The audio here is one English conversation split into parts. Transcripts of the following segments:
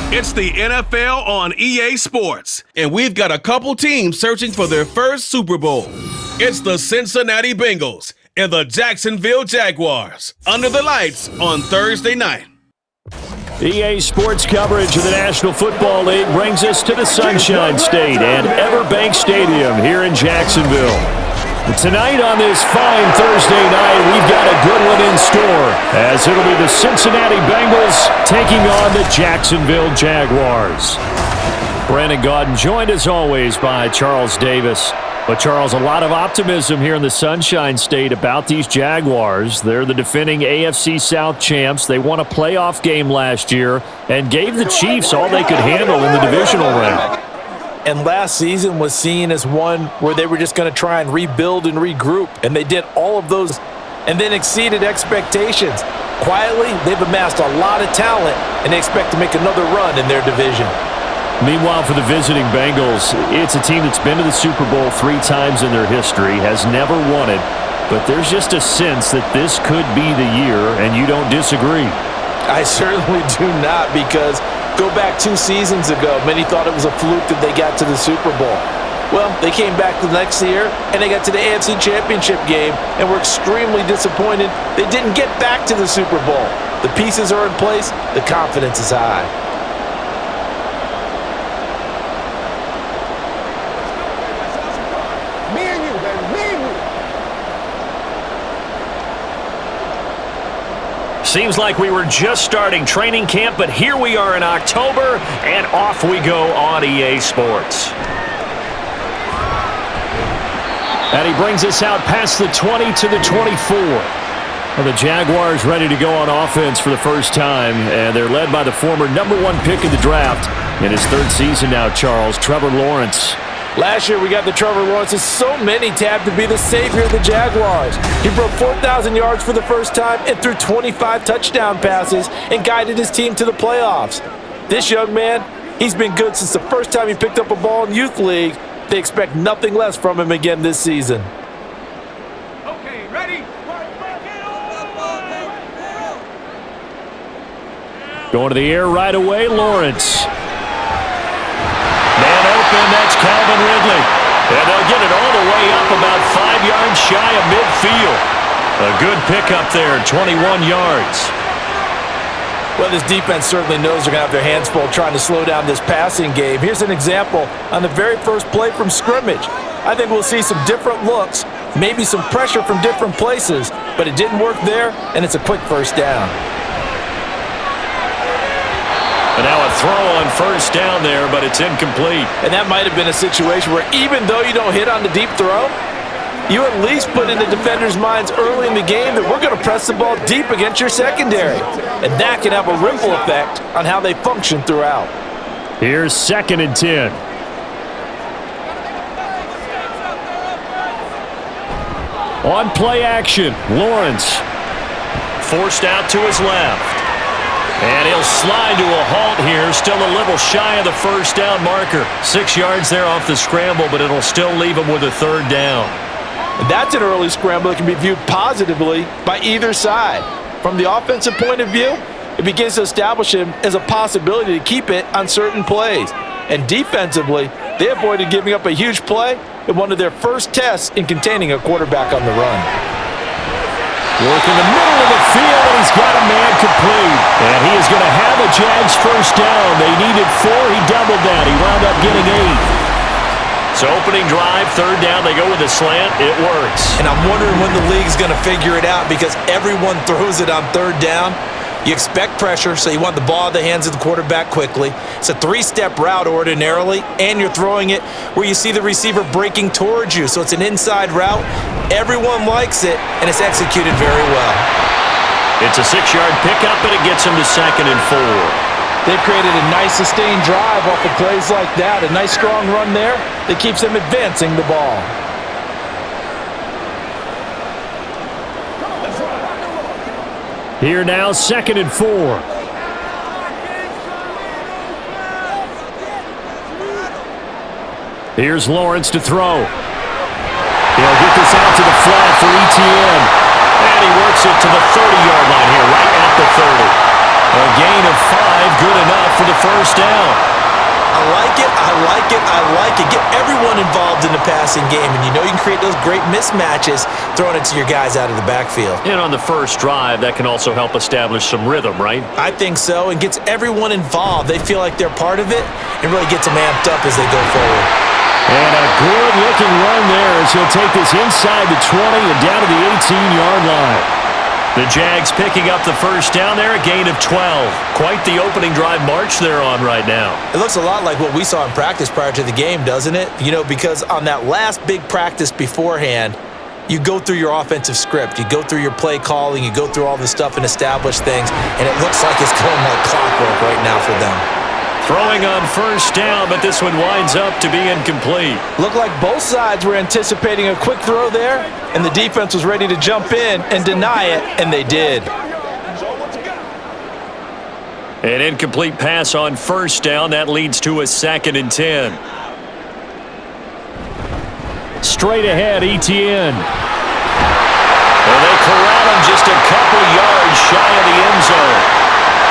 It's the NFL on EA Sports, and we've got a couple teams searching for their first Super Bowl. It's the Cincinnati Bengals and the Jacksonville Jaguars under the lights on Thursday night. EA Sports coverage of the National Football League brings us to the Sunshine State and Everbank Stadium here in Jacksonville. Tonight on this fine Thursday night, we've got a good one in store, as it'll be the Cincinnati Bengals taking on the Jacksonville Jaguars. Brandon Gaudin joined as always by Charles Davis. But Charles, a lot of optimism here in the Sunshine State about these Jaguars. They're the defending AFC South champs. They won a playoff game last year and gave the Chiefs all they could handle in the divisional round. And last season was seen as one where they were just going to try and rebuild and regroup. And they did all of those and then exceeded expectations. Quietly, they've amassed a lot of talent and they expect to make another run in their division. Meanwhile, for the visiting Bengals, it's a team that's been to the Super Bowl 3 times in their history, has never won it, but there's just a sense that this could be the year, and you don't disagree. I certainly do not, because go back 2 seasons ago, many thought it was a fluke that they got to the Super Bowl. Well, they came back the next year, and they got to the AFC Championship game, and were extremely disappointed they didn't get back to the Super Bowl. The pieces are in place, the confidence is high. Seems like we were just starting training camp, but here we are in October, and off we go on EA Sports. And he brings us out past the 20 to the 24. Well, the Jaguars ready to go on offense for the first time, and they're led by the former #1 pick in the draft in his 3rd season now, Charles, Trevor Lawrence. Last year, we got the Trevor Lawrences. So many tabbed to be the savior of the Jaguars. He broke 4,000 yards for the first time and threw 25 touchdown passes and guided his team to the playoffs. This young man, he's been good since the first time he picked up a ball in Youth League. They expect nothing less from him again this season. Okay, ready? Going to the air right away, Lawrence. And that's Calvin Ridley. And they'll get it all the way up about 5 yards shy of midfield. A good pickup there, 21 yards. Well, this defense certainly knows they're going to have their hands full trying to slow down this passing game. Here's an example on the very first play from scrimmage. I think we'll see some different looks, maybe some pressure from different places, but it didn't work there, and it's a quick first down. And now a throw on first down there, but it's incomplete. And that might have been a situation where even though you don't hit on the deep throw, you at least put in the defenders' minds early in the game that we're going to press the ball deep against your secondary. And that can have a ripple effect on how they function throughout. Here's 2nd and 10. On play action, Lawrence. Forced out to his left. And he'll slide to a halt here, still a little shy of the first down marker. 6 yards there off the scramble, but it'll still leave him with a 3rd down. That's an early scramble that can be viewed positively by either side. From the offensive point of view, it begins to establish him as a possibility to keep it on certain plays. And defensively, they avoided giving up a huge play in one of their first tests in containing a quarterback on the run. Working the middle of the field, and he's got a man complete. And he is going to have a Jags first down. They needed 4. He doubled that. He wound up getting 8. So opening drive, 3rd down. They go with a slant. It works. And I'm wondering when the league's going to figure it out, because everyone throws it on 3rd down. You expect pressure, so you want the ball in the hands of the quarterback quickly. It's a 3-step route ordinarily, and you're throwing it where you see the receiver breaking towards you. So it's an inside route. Everyone likes it, and it's executed very well. It's a 6-yard pickup, and it gets him to 2nd and 4. They've created a nice sustained drive off of plays like that. A nice strong run there that keeps them advancing the ball. Here now, 2nd and 4. Here's Lawrence to throw. He'll get this out to the flat for ETN. And he works it to the 30-yard line here, right at the 30. A gain of 5, good enough for the first down. pocket, get everyone involved in the passing game, and you know you can create those great mismatches throwing it to your guys out of the backfield. And on the first drive, that can also help establish some rhythm, right? I think so, and gets everyone involved. They feel like they're part of it and really gets them amped up as they go forward. And a good-looking run there as he'll take this inside the 20 and down to the 18-yard line. The Jags picking up the first down there, a gain of 12. Quite the opening drive march they're on right now. It looks a lot like what we saw in practice prior to the game, doesn't it? You know, because on that last big practice beforehand, you go through your offensive script, you go through your play calling, you go through all the stuff and establish things, and it looks like it's going like clockwork right now for them. Throwing on first down, but this one winds up to be incomplete. Looked like both sides were anticipating a quick throw there, and the defense was ready to jump in and deny it, and they did. An incomplete pass on first down. That leads to a 2nd and 10. Straight ahead, Etienne. Well, they corral him just a couple yards shy of the end zone.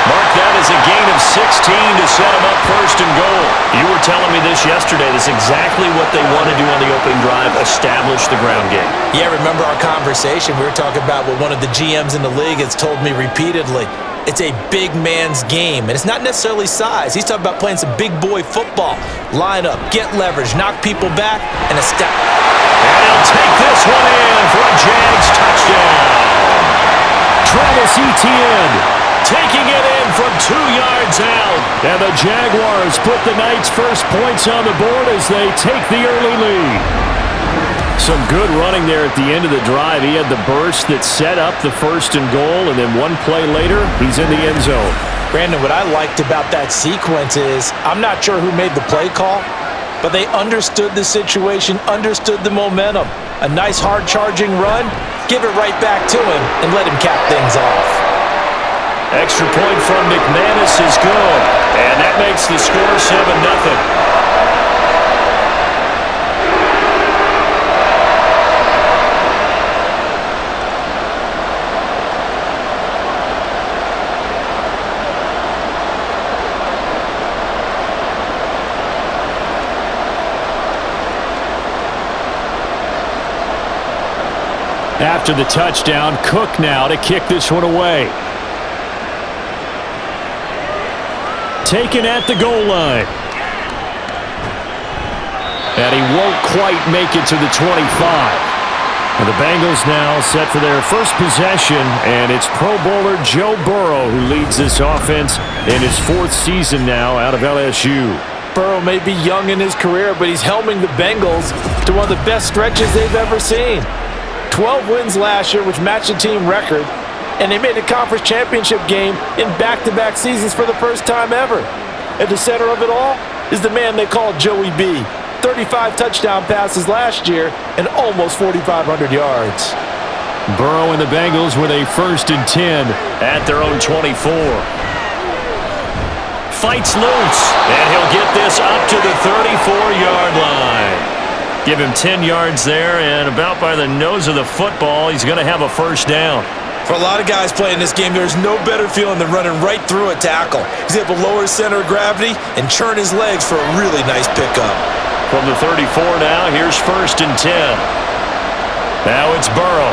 Mark that as a gain of 16 to set him up first and goal. You were telling me this yesterday. This is exactly what they want to do on the opening drive, establish the ground game. Yeah, remember our conversation? We were talking about what one of the GMs in the league has told me repeatedly. It's a big man's game, and it's not necessarily size. He's talking about playing some big boy football. Line up, get leverage, knock people back, and a step. And he'll take this one in for a Jags touchdown. Travis Etienne taking it in from 2 yards out. And the Jaguars put the night's first points on the board as they take the early lead. Some good running there at the end of the drive. He had the burst that set up the first and goal, and then one play later, he's in the end zone. Brandon, what I liked about that sequence is I'm not sure who made the play call, but they understood the situation, understood the momentum. A nice hard-charging run, give it right back to him, and let him cap things off. Extra point from McManus is good, and that makes the score 7-0. After the touchdown, Cook now to kick this one away. Taken at the goal line. And he won't quite make it to the 25. And the Bengals now set for their first possession, and it's Pro Bowler Joe Burrow who leads this offense in his 4th season now out of LSU. Burrow may be young in his career, but he's helming the Bengals to one of the best stretches they've ever seen. 12 wins last year, which matched the team record. And they made a conference championship game in back-to-back seasons for the first time ever. At the center of it all is the man they call Joey B. 35 touchdown passes last year and almost 4,500 yards. Burrow and the Bengals with a 1st and 10 at their own 24. Fights loose, and he'll get this up to the 34-yard line. Give him 10 yards there, and about by the nose of the football, he's going to have a first down. For a lot of guys playing this game, there's no better feeling than running right through a tackle. He's able to lower his center of gravity and churn his legs for a really nice pickup. From the 34 now, here's 1st and 10. Now it's Burrow.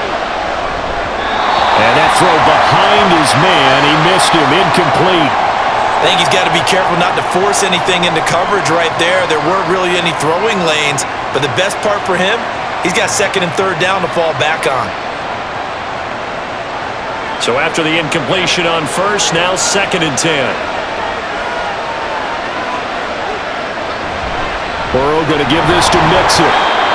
And that throw behind his man, he missed him, incomplete. I think he's got to be careful not to force anything into coverage right there. There weren't really any throwing lanes, but the best part for him, he's got 2nd and 3rd down to fall back on. So after the incompletion on first, now 2nd and 10. Burrow going to give this to Mixon.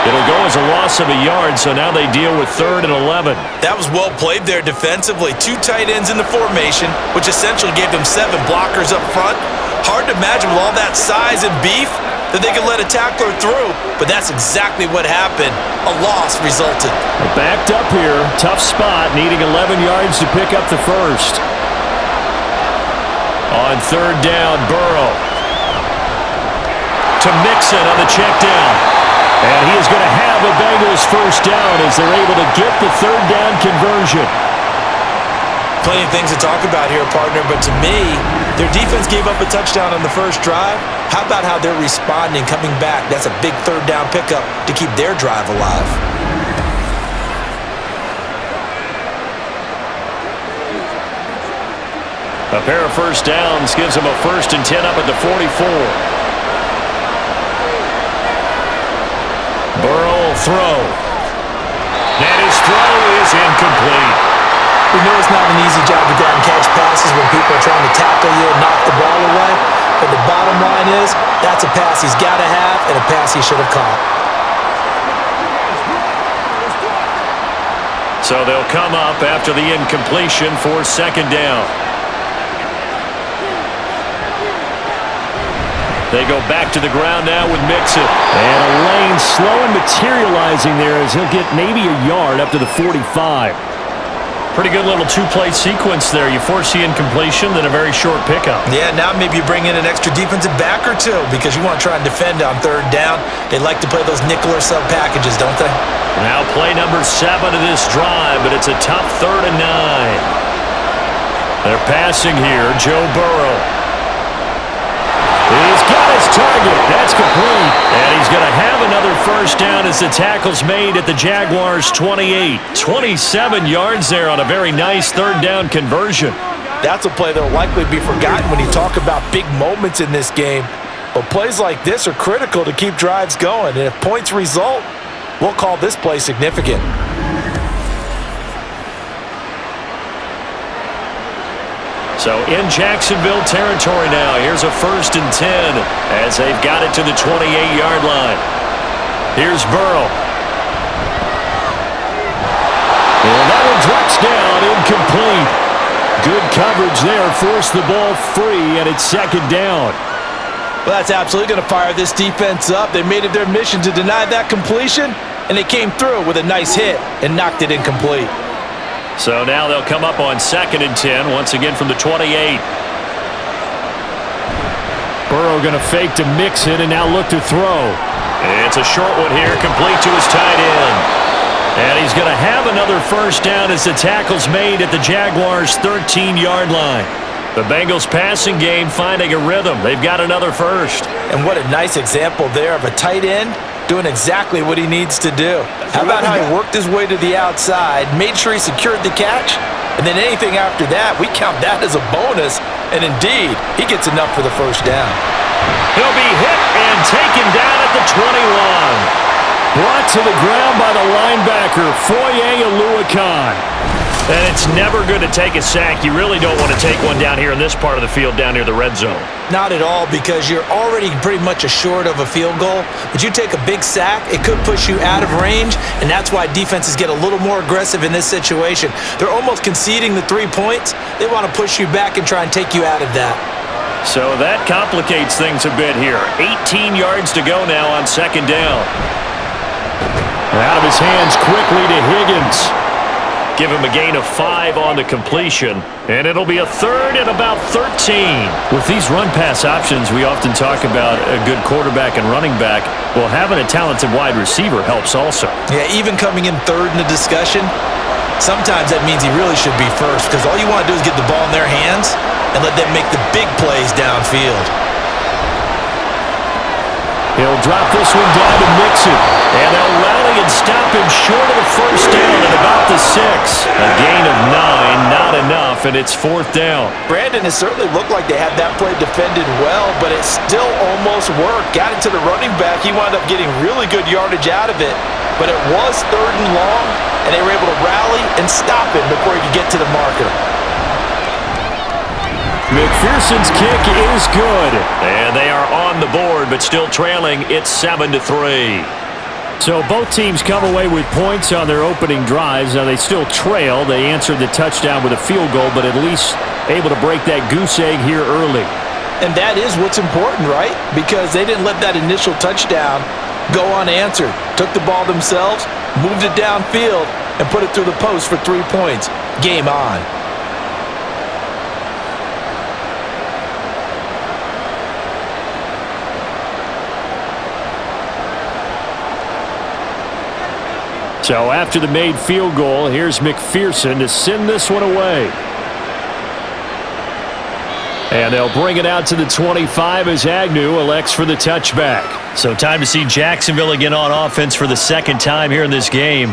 It'll go as a loss of a yard, so now they deal with 3rd and 11. That was well played there defensively. 2 tight ends in the formation, which essentially gave them 7 blockers up front. Hard to imagine with all that size and beef that they could let a tackler through, but that's exactly what happened. A loss resulted. Backed up here, tough spot, needing 11 yards to pick up the first. On 3rd down, Burrow. To Mixon on the check down. And he is going to have the Bengals first down as they're able to get the 3rd down conversion. Plenty of things to talk about here, partner, but to me, Their defense gave up a touchdown on the first drive. How about how they're responding, coming back? That's a big third down pickup to keep their drive alive. A pair of first downs gives them a 1st and 10 up at the 44. Burrow will throw. And his throw is incomplete. We know it's not an easy job to go out and catch passes when people are trying to tackle you and knock the ball away. But the bottom line is, that's a pass he's got to have and a pass he should have caught. So they'll come up after the incompletion for 2nd down. They go back to the ground now with Mixon. And a lane slow and materializing there as he'll get maybe a yard up to the 45. Pretty good little two-play sequence there. You force the incompletion, then a very short pickup. Yeah, now maybe you bring in an extra defensive back or two because you want to try and defend on 3rd down. They like to play those nickel or sub packages, don't they? Now play number 7 of this drive, but it's a tough 3rd and 9. They're passing here. Joe Burrow. He's got his target. That's complete. And he's going to have another 1st down as the tackle's made at the Jaguars' 28. 27 yards there on a very nice 3rd down conversion. That's a play that will likely be forgotten when you talk about big moments in this game. But plays like this are critical to keep drives going. And if points result, we'll call this play significant. So in Jacksonville territory now. Here's a 1st and 10 as they've got it to the 28-yard line. Here's Burrow. And that one drops down, incomplete. Good coverage there, forced the ball free, and it's 2nd down. Well, that's absolutely going to fire this defense up. They made it their mission to deny that completion, and they came through with a nice hit and knocked it incomplete. So now they'll come up on 2nd and 10, once again from the 28. Burrow going to fake to Mixon and now look to throw. It's a short one here, complete to his tight end. And he's going to have another 1st down as the tackle's made at the Jaguars' 13-yard line. The Bengals passing game finding a rhythm. They've got another 1st. And what a nice example there of a tight end doing exactly what he needs to do. How about how he worked his way to the outside, made sure he secured the catch, and then anything after that, we count that as a bonus. And indeed, he gets enough for the 1st down. He'll be hit and taken down at the 21. Brought to the ground by the linebacker, Foye Oluokun. And it's never good to take a sack. You really don't want to take one down here in this part of the field, down near the red zone. Not at all, because you're already pretty much assured of a field goal. But you take a big sack, it could push you out of range, and that's why defenses get a little more aggressive in this situation. They're almost conceding the 3 points. They want to push you back and try and take you out of that. So that complicates things a bit here. 18 yards to go now on 2nd down. Out of his hands quickly to Higgins. Give him a gain of 5 on the completion, and it'll be a 3rd and about 13. With these run-pass options, we often talk about a good quarterback and running back. Well, having a talented wide receiver helps also. Yeah, even coming in 3rd in the discussion, sometimes that means he really should be 1st, because all you want to do is get the ball in their hands and let them make the big plays downfield. He'll drop this one down to Mixon. And they'll rally and stop him short of the 1st down at about the 6. A gain of 9, not enough, and it's 4th down. Brandon, it certainly looked like they had that play defended well, but it still almost worked. Got it to the running back. He wound up getting really good yardage out of it. But it was 3rd and long, and they were able to rally and stop him before he could get to the marker. McPherson's kick is good. And they are on the board, but still trailing. It's 7-3. So both teams come away with points on their opening drives. Now they still trail. They answered the touchdown with a field goal, but at least able to break that goose egg here early. And that is what's important, right? Because they didn't let that initial touchdown go unanswered. Took the ball themselves, moved it downfield, and put it through the post for 3 points. Game on. So after the made field goal, here's McPherson to send this one away. And they'll bring it out to the 25 as Agnew elects for the touchback. So time to see Jacksonville again on offense for the second time here in this game.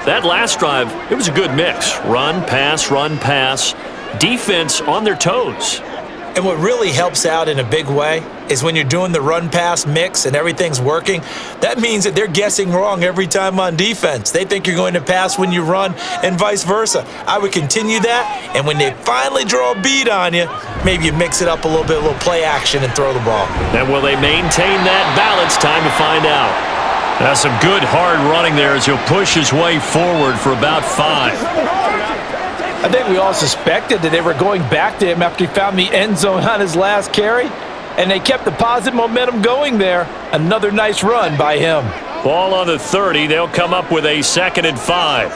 That last drive, it was a good mix. Run, pass, defense on their toes. And what really helps out in a big way is when you're doing the run-pass mix and everything's working, that means that they're guessing wrong every time on defense. They think you're going to pass when you run and vice versa. I would continue that, and when they finally draw a beat on you, maybe you mix it up a little bit, a little play action and throw the ball. And will they maintain that balance? Time to find out. That's some good hard running there as he'll push his way forward for about 5. I think we all suspected that they were going back to him after he found the end zone on his last carry, and they kept the positive momentum going there. Another nice run by him. Ball on the 30. They'll come up with a 2nd and 5.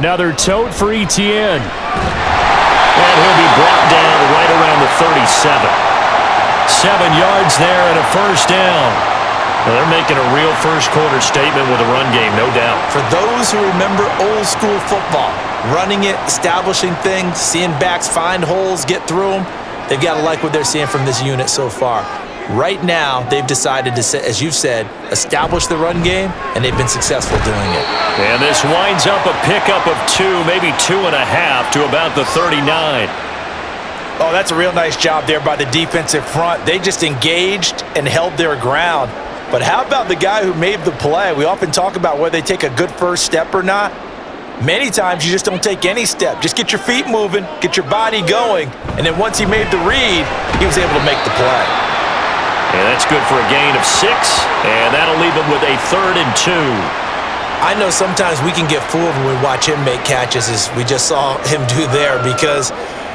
Another tote for Etienne. And he'll be brought down right around the 37. 7 yards there and a first down. Well, they're making a real first-quarter statement with a run game, no doubt. For those who remember old-school football, running it, establishing things, seeing backs find holes, get through them, they've got to like what they're seeing from this unit so far. Right now, they've decided to, as you've said, establish the run game, and they've been successful doing it. And this winds up a pickup of 2, maybe 2.5 to about the 39. Oh, that's a real nice job there by the defensive front. They just engaged and held their ground. But how about the guy who made the play? We often talk about whether they take a good first step or not. Many times you just don't take any step. Just get your feet moving, get your body going, and then once he made the read, he was able to make the play. And that's good for a gain of 6, and that'll leave him with a 3rd and 2. I know sometimes we can get fooled when we watch him make catches, as we just saw him do there, because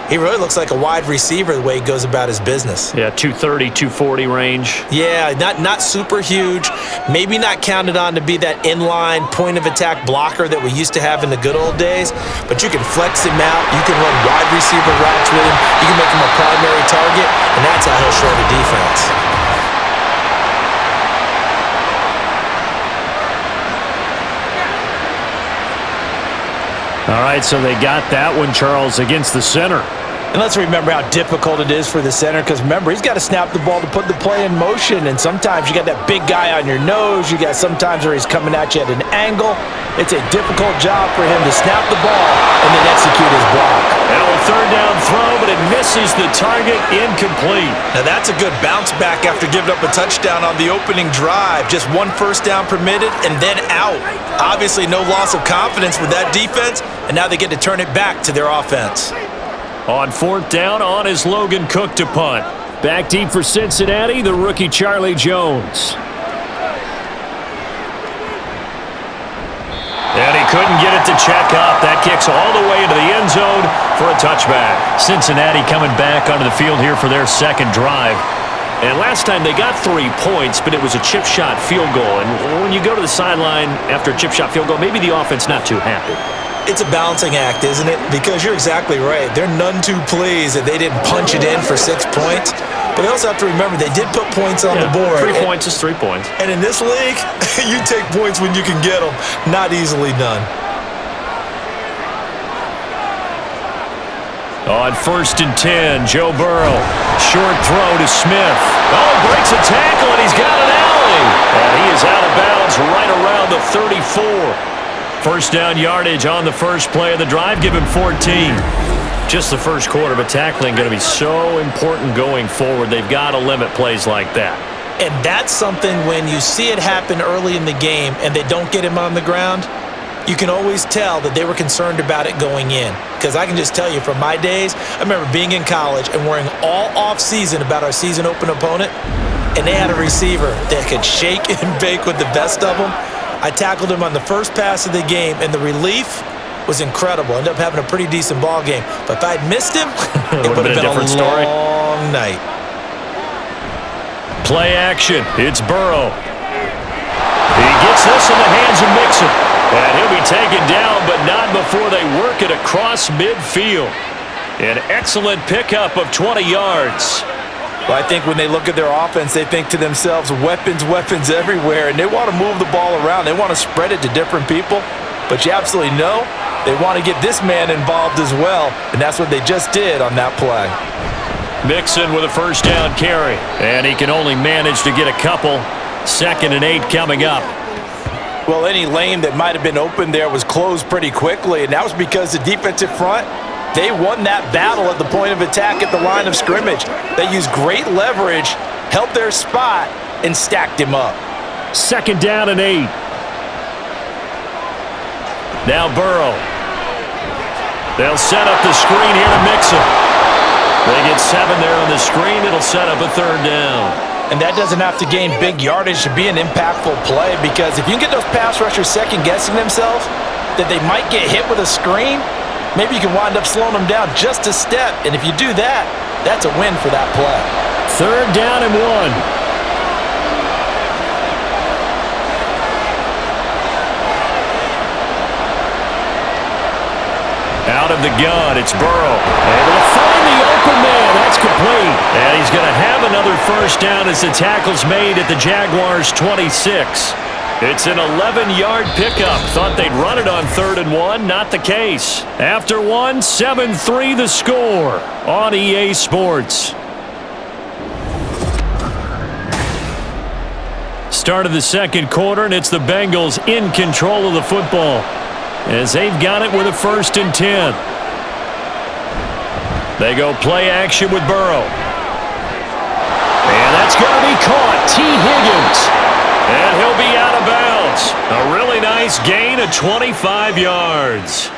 he really looks like a wide receiver the way he goes about his business. Yeah, 230, 240 range. Yeah, not super huge. Maybe not counted on to be that inline point-of-attack blocker that we used to have in the good old days, but you can flex him out. You can run wide receiver routes with him. You can make him a primary target, and that's how he'll short a defense. All right, so they got that one, Charles, against the center. And let's remember how difficult it is for the center, because remember, he's got to snap the ball to put the play in motion, and sometimes you got that big guy on your nose. You got sometimes where he's coming at you at an angle. It's a difficult job for him to snap the ball and then execute his block. Now a 3rd down throw, but it misses the target, incomplete. Now that's a good bounce back after giving up a touchdown on the opening drive. Just 1 first down permitted and then out. Obviously no loss of confidence with that defense, and now they get to turn it back to their offense. On 4th down, on is Logan Cook to punt. Back deep for Cincinnati, the rookie Charlie Jones. And he couldn't get it to check up. That kicks all the way into the end zone for a touchback. Cincinnati coming back onto the field here for their 2nd drive. And last time they got 3 points, but it was a chip shot field goal. And when you go to the sideline after a chip shot field goal, maybe the offense not too happy. It's a balancing act, isn't it? Because you're exactly right. They're none too pleased that they didn't punch it in for 6 points. But they also have to remember they did put points on the board. 3 points is 3 points. And in this league, you take points when you can get them. Not easily done. On 1st and 10, Joe Burrow. Short throw to Smith. Oh, breaks a tackle, and he's got an alley. And he is out of bounds right around the 34. First down yardage on the first play of the drive. Give him 14. Just the first quarter, but tackling going to be so important going forward. They've got to limit plays like that. And that's something when you see it happen early in the game and they don't get him on the ground, you can always tell that they were concerned about it going in. Because I can just tell you from my days, I remember being in college and worrying all off-season about our season open opponent, and they had a receiver that could shake and bake with the best of them. I tackled him on the first pass of the game, and the relief was incredible. Ended up having a pretty decent ball game. But if I'd missed him, it would have been a long night. Play action. It's Burrow. He gets this in the hands of Mixon. And he'll be taken down, but not before they work it across midfield. An excellent pickup of 20 yards. Well, I think when they look at their offense, they think to themselves, weapons, weapons everywhere, and they want to move the ball around. They want to spread it to different people. But you absolutely know They want to get this man involved as well, and that's what they just did on that play. Mixon with a first down carry, and he can only manage to get a couple. 2nd and 8 coming up. Well, any lane that might have been open there was closed pretty quickly, and that was because the defensive front, they won that battle at the point of attack at the line of scrimmage. They used great leverage, held their spot, and stacked him up. 2nd down and 8. Now Burrow. They'll set up the screen here to Mixon. They get 7 there on the screen. It'll set up a 3rd down. And that doesn't have to gain big yardage to be an impactful play, because if you can get those pass rushers second-guessing themselves that they might get hit with a screen, maybe you can wind up slowing them down just a step. And if you do that, that's a win for that play. 3rd down and 1. Out of the gun, it's Burrow. Able to find the open man. That's complete. And he's going to have another first down as the tackle's made at the Jaguars' 26. It's an 11-yard pickup. Thought they'd run it on 3rd and 1. Not the case. After 1, 7-3 the score on EA Sports. Start of the 2nd quarter, and it's the Bengals in control of the football, as they've got it with a 1st and 10. They go play action with Burrow. And that's going to be caught. T. Higgins. And he'll be out of bounds. A really nice gain of 25 yards.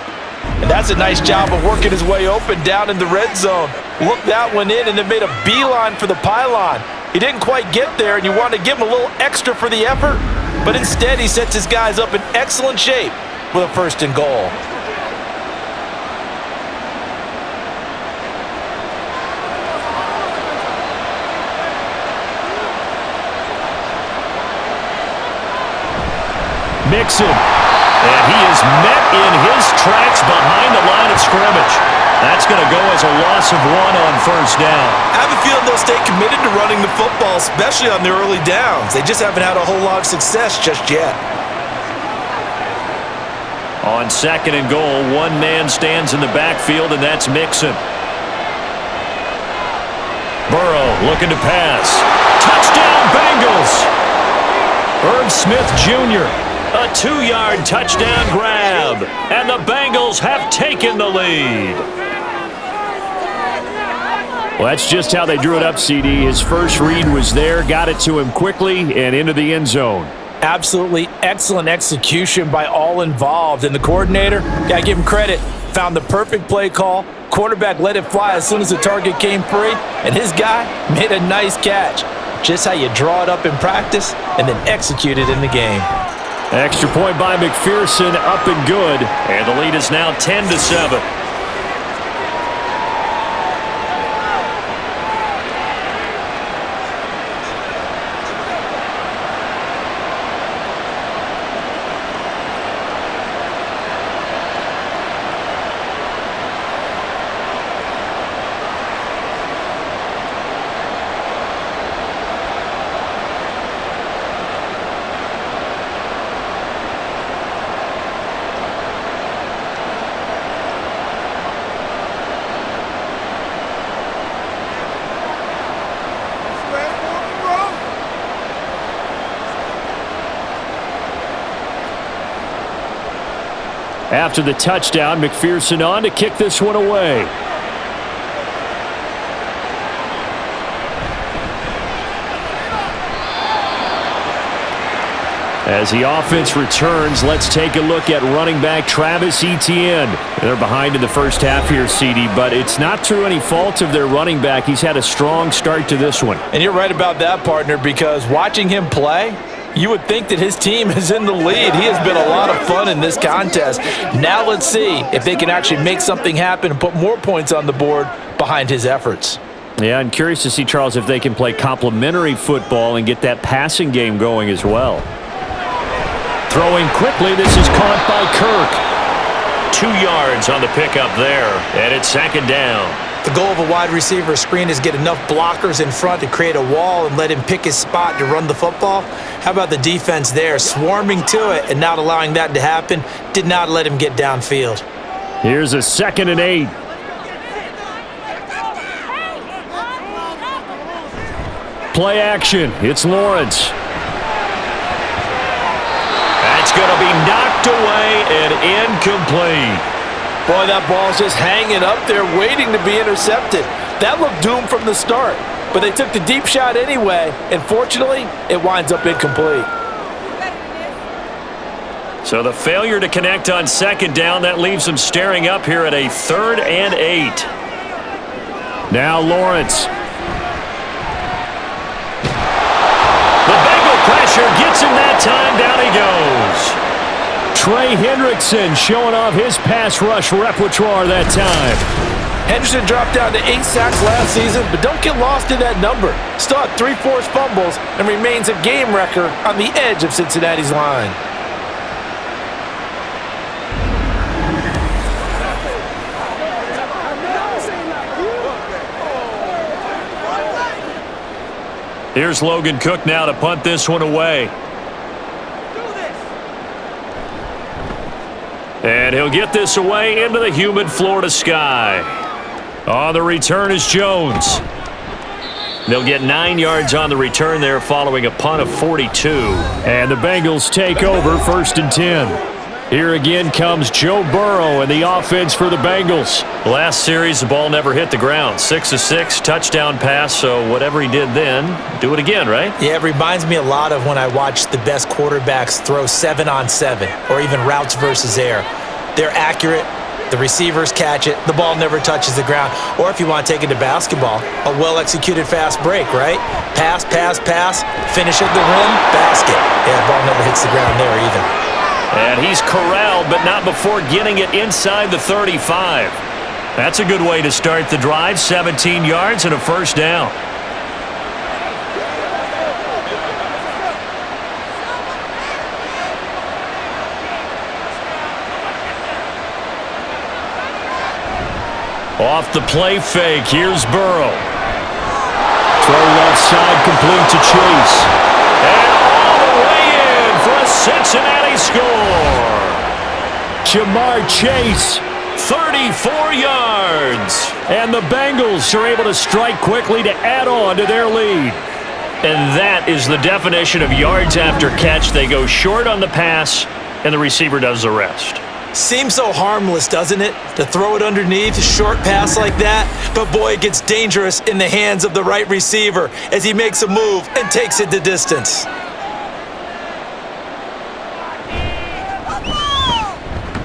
And that's a nice job of working his way open down in the red zone. Looked that one in and then made a beeline for the pylon. He didn't quite get there, and you want to give him a little extra for the effort. But instead, he sets his guys up in excellent shape with a 1st and goal. Mixon. And he is met in his tracks behind the line of scrimmage. That's going to go as a loss of 1 on 1st down. I have a feeling they'll stay committed to running the football, especially on the early downs. They just haven't had a whole lot of success just yet. On 2nd and goal, one man stands in the backfield, and that's Mixon. Burrow looking to pass. Touchdown, Bengals! Irv Smith Jr., a 2-yard touchdown grab, and the Bengals have taken the lead. Well, that's just how they drew it up, CD. His first read was there, got it to him quickly, and into the end zone. Absolutely excellent execution by all involved. And the coordinator, got to give him credit, found the perfect play call. Quarterback let it fly as soon as the target came free, and his guy made a nice catch. Just how you draw it up in practice and then execute it in the game. Extra point by McPherson, up and good. And the lead is now 10-7. After the touchdown, McPherson on to kick this one away. As the offense returns, let's take a look at running back Travis Etienne. They're behind in the first half here, CD, but it's not through any fault of their running back. He's had a strong start to this one. And you're right about that, partner, because watching him play, you would think that his team is in the lead. He has been a lot of fun in this contest. Now let's see if they can actually make something happen and put more points on the board behind his efforts. Yeah, I'm curious to see, Charles, if they can play complementary football and get that passing game going as well. Throwing quickly, this is caught by Kirk. 2 yards on the pickup there, and it's 2nd down. The goal of a wide receiver screen is get enough blockers in front to create a wall and let him pick his spot to run the football. How about the defense there, swarming to it and not allowing that to happen? Did not let him get downfield. Here's a 2nd and 8. Play action. It's Lawrence. That's going to be knocked away and incomplete. Boy, that ball's just hanging up there waiting to be intercepted. That looked doomed from the start, but they took the deep shot anyway, and fortunately, it winds up incomplete. So the failure to connect on 2nd down, that leaves them staring up here at a 3rd and 8. Now Lawrence. The Bengal pressure gets him that time. Down he goes. Trey Hendrickson showing off his pass rush repertoire that time. Henderson dropped down to 8 sacks last season, but don't get lost in that number. Still had 3 forced fumbles and remains a game wrecker on the edge of Cincinnati's line. Here's Logan Cook now to punt this one away. And he'll get this away into the humid Florida sky. On the return is Jones. They'll get 9 yards on the return there following a punt of 42. And the Bengals take over 1st and 10. Here again comes Joe Burrow and the offense for the Bengals. Last series, the ball never hit the ground. 6 of 6, touchdown pass, so whatever he did then, do it again, right? Yeah, it reminds me a lot of when I watch the best quarterbacks throw 7-on-7 or even routes versus air. They're accurate. The receivers catch it. The ball never touches the ground. Or if you want to take it to basketball, a well-executed fast break, right? Pass, pass, pass, finish at the rim, basket. Yeah, the ball never hits the ground there either. And he's corralled, but not before getting it inside the 35. That's a good way to start the drive. 17 yards and a 1st down. Off the play fake, here's Burrow. Throw left side, complete to Chase. And all the way in for a Cincinnati score. Jamar Chase. 34 yards. And the Bengals are able to strike quickly to add on to their lead. And that is the definition of yards after catch. They go short on the pass, and the receiver does the rest. Seems so harmless, doesn't it? To throw it underneath, a short pass like that. But boy, it gets dangerous in the hands of the right receiver as he makes a move and takes it the distance.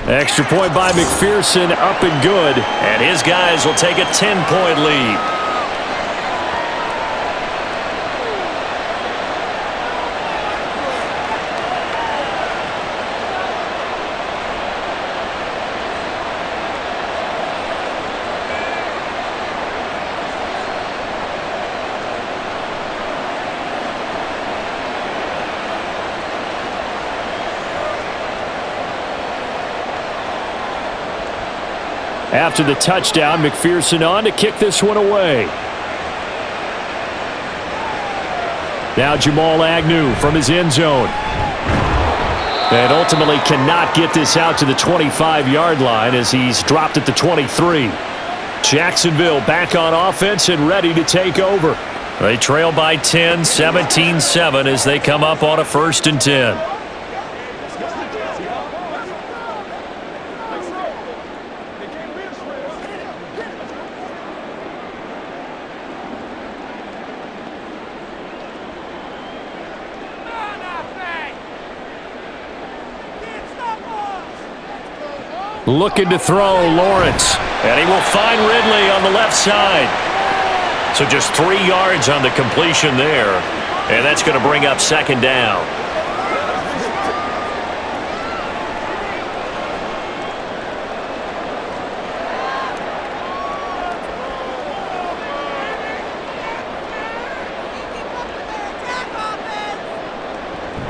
Extra point by McPherson, up and good. And his guys will take a 10-point lead. After the touchdown, McPherson on to kick this one away. Now Jamal Agnew from his end zone. And ultimately cannot get this out to the 25-yard line as he's dropped at the 23. Jacksonville back on offense and ready to take over. They trail by 10, 17-7 as they come up on a 1st and 10. Looking to throw, Lawrence. And he will find Ridley on the left side. So just 3 yards on the completion there. And that's going to bring up 2nd down.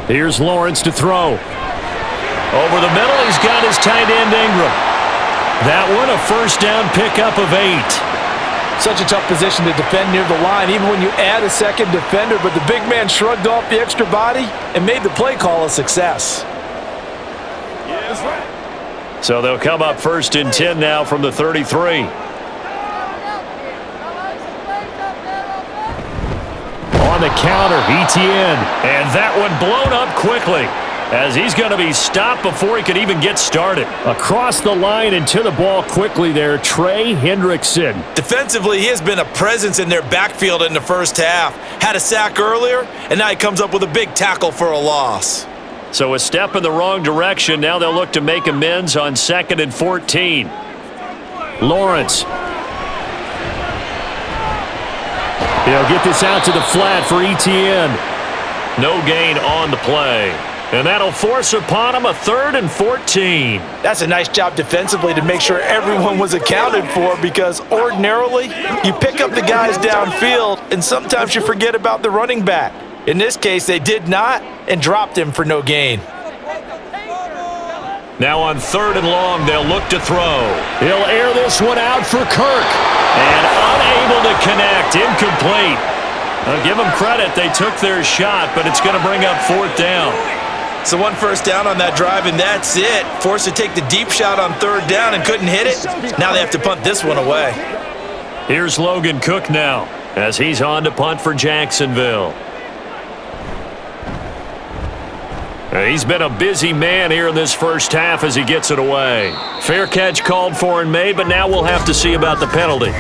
Here's Lawrence to throw. Over the middle, he's got his tight end Ingram. That one a 1st down pickup of 8. Such a tough position to defend near the line, even when you add a 2nd defender, but the big man shrugged off the extra body and made the play call a success. So they'll come up 1st and 10 now from the 33. On the counter, ETN. And that one blown up quickly, as he's going to be stopped before he could even get started. Across the line and to the ball quickly there, Trey Hendrickson. Defensively, he has been a presence in their backfield in the first half. Had a sack earlier, and now he comes up with a big tackle for a loss. So a step in the wrong direction. Now they'll look to make amends on 2nd and 14. Lawrence. He'll get this out to the flat for ETN. No gain on the play. And that'll force upon him a 3rd and 14. That's a nice job defensively to make sure everyone was accounted for, because ordinarily you pick up the guys downfield and sometimes you forget about the running back. In this case, they did not and dropped him for no gain. Now on 3rd and long, they'll look to throw. He'll air this one out for Kirk. And unable to connect, incomplete. I'll give them credit, they took their shot, but it's going to bring up 4th down. So 1 first down on that drive, and that's it. Forced to take the deep shot on 3rd down and couldn't hit it. Now they have to punt this one away. Here's Logan Cook now, as he's on to punt for Jacksonville. He's been a busy man here in this first half as he gets it away. Fair catch called for and made, but now we'll have to see about the penalty.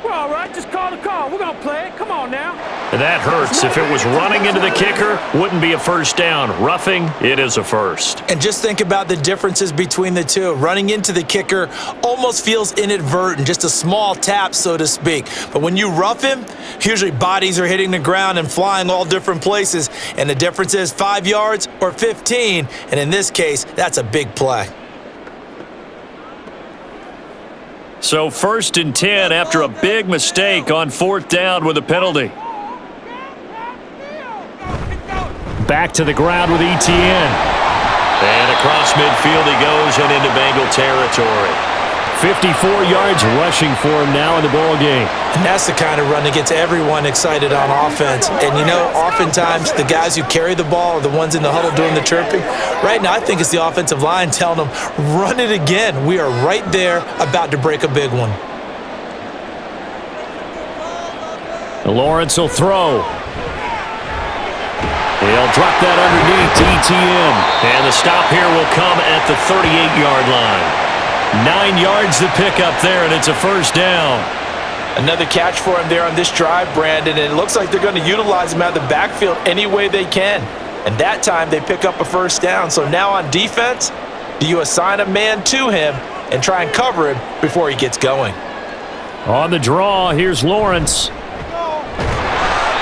We're all right. Just call the call. We're going to play it. Come on now. And that hurts. If it was running into the kicker, wouldn't be a first down. Roughing, it is a first. And just think about the differences between the two. Running into the kicker almost feels inadvertent, just a small tap, so to speak. But when you rough him, usually bodies are hitting the ground and flying all different places. And the difference is 5 yards or 15. And in this case, that's a big play. So 1st and 10 after a big mistake on 4th down with a penalty. Back to the ground with ETN. And across midfield he goes and into Bengal territory. 54 yards rushing for him now in the ball game. And that's the kind of run that gets everyone excited on offense. And, you know, oftentimes the guys who carry the ball are the ones in the huddle doing the chirping. Right now, I think it's the offensive line telling them, run it again. We are right there about to break a big one. Lawrence will throw. He'll drop that underneath to ETN. And the stop here will come at the 38-yard line. 9 yards to pick up there, and it's a first down. Another catch for him there on this drive, Brandon, and it looks like they're going to utilize him out of the backfield any way they can. And that time they pick up a first down. So now on defense, do you assign a man to him and try and cover him before he gets going? On the draw, here's Lawrence.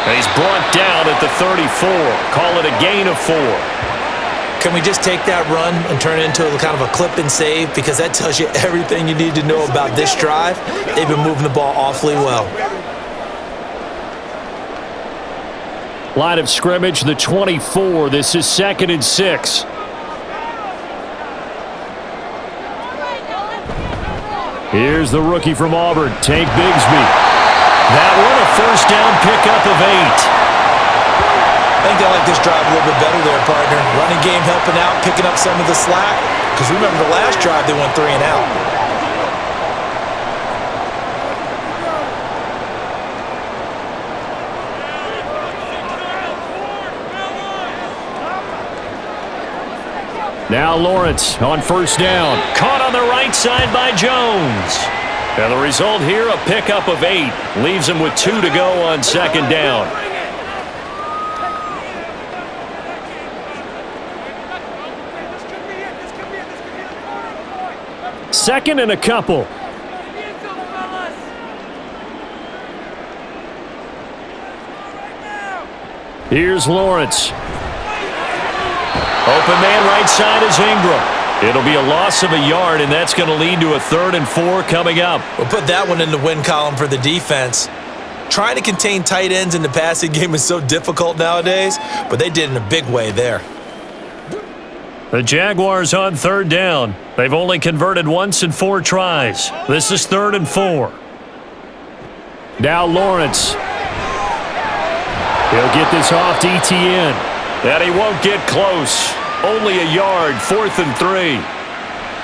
He's brought down at the 34. Call it a gain of 4. Can we just take that run and turn it into a kind of a clip and save? Because that tells you everything you need to know about this drive. They've been moving the ball awfully well. Line of scrimmage, the 24. This is 2nd and 6. Here's the rookie from Auburn, Tank Bigsby. That one, a first down pickup of 8. I think they like this drive a little bit better there, partner. Running game helping out, picking up some of the slack. Because remember the last drive, they went 3 and out. Now Lawrence on first down. Caught on the right side by Jones. And the result here, a pickup of 8. Leaves him with 2 to go on 2nd down. Second and a couple. Here's Lawrence. Open man right side is Ingram. It'll be a loss of a yard, and that's going to lead to a 3rd and 4 coming up. We'll put that one in the win column for the defense. Trying to contain tight ends in the passing game is so difficult nowadays, but they did in a big way there. The Jaguars on 3rd down. They've only converted once in 4 tries. This is 3rd and 4. Now Lawrence. He'll get this off to ETN. And he won't get close. Only a yard, 4th and 3.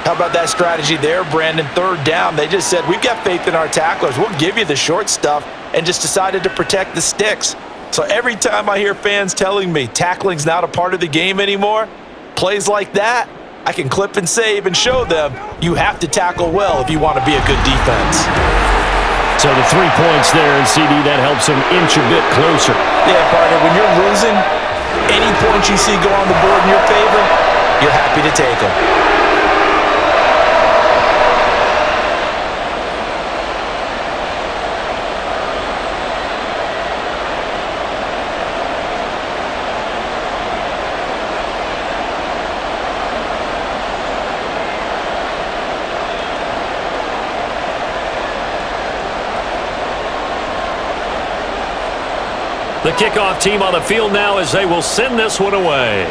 How about that strategy there, Brandon? 3rd down. They just said, we've got faith in our tacklers. We'll give you the short stuff, and just decided to protect the sticks. So every time I hear fans telling me tackling's not a part of the game anymore, plays like that, I can clip and save and show them you have to tackle well if you want to be a good defense. So the 3 points there, and CD, that helps them inch a bit closer. Yeah, partner, when you're losing, any points you see go on the board in your favor, you're happy to take them. The kickoff team on the field now as they will send this one away.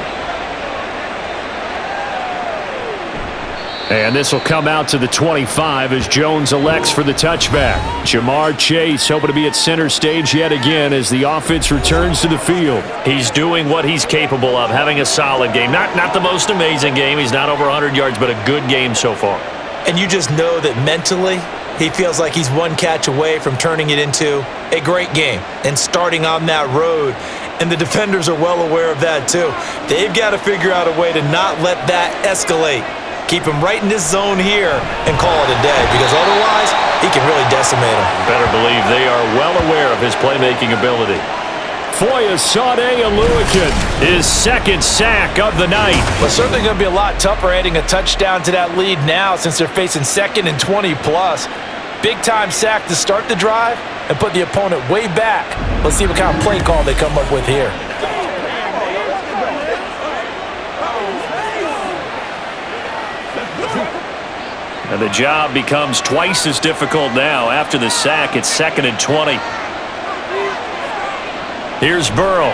And this will come out to the 25 as Jones elects for the touchback. Jamar Chase hoping to be at center stage yet again as the offense returns to the field. He's doing what he's capable of, having a solid game. Not the most amazing game. He's not over 100 yards, but a good game so far. And you just know that mentally, he feels like he's one catch away from turning it into a great game and starting on that road. And the defenders are well aware of that too. They've got to figure out a way to not let that escalate. Keep him right in this zone here and call it a day, because otherwise he can really decimate him. Better believe they are well aware of his playmaking ability. Foyesade Aluakin, his 2nd sack of the night. Well, certainly going to be a lot tougher adding a touchdown to that lead now since they're facing 2nd and 20 plus. Big-time sack to start the drive and put the opponent way back. Let's see what kind of play call they come up with here. And the job becomes twice as difficult now. After the sack, it's 2nd and 20. Here's Burrow.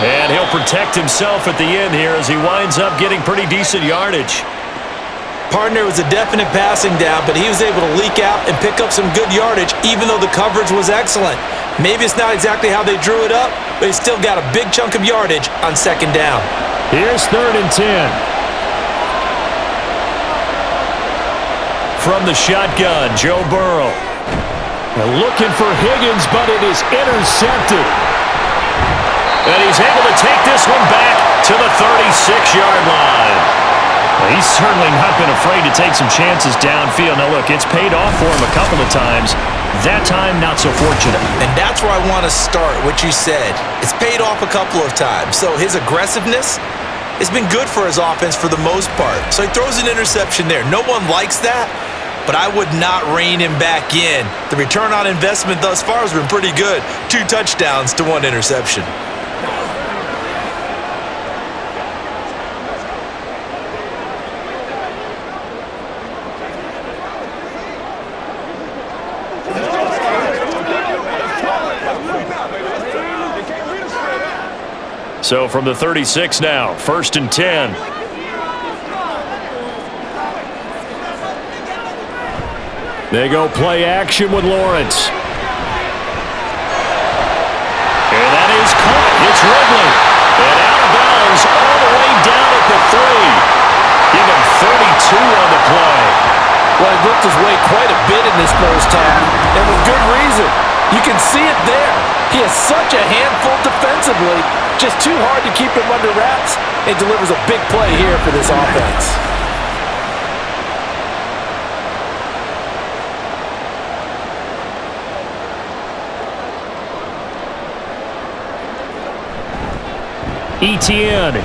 And he'll protect himself at the end here as he winds up getting pretty decent yardage. Partner, was a definite passing down, but he was able to leak out and pick up some good yardage, even though the coverage was excellent. Maybe it's not exactly how they drew it up, but he still got a big chunk of yardage on 2nd down. Here's 3rd and 10. From the shotgun, Joe Burrow. Looking for Higgins, but it is intercepted. And he's able to take this one back to the 36-yard line. He's certainly not been afraid to take some chances downfield. Now, look, it's paid off for him a couple of times. That time, not so fortunate. And that's where I want to start, what you said. It's paid off a couple of times. So his aggressiveness has been good for his offense for the most part. So he throws an interception there. No one likes that, but I would not rein him back in. The return on investment thus far has been pretty good. 2 touchdowns to 1 interception. So from the 36 now, 1st and 10. They go play action with Lawrence. And that is caught. It's Ridley. And out of bounds all the way down at the 3. Give him 32 on the play. Well, he looked his way quite a bit in this first half, and with good reason. You can see it there. He has such a handful defensively, just too hard to keep him under wraps, and delivers a big play here for this offense. Etienne.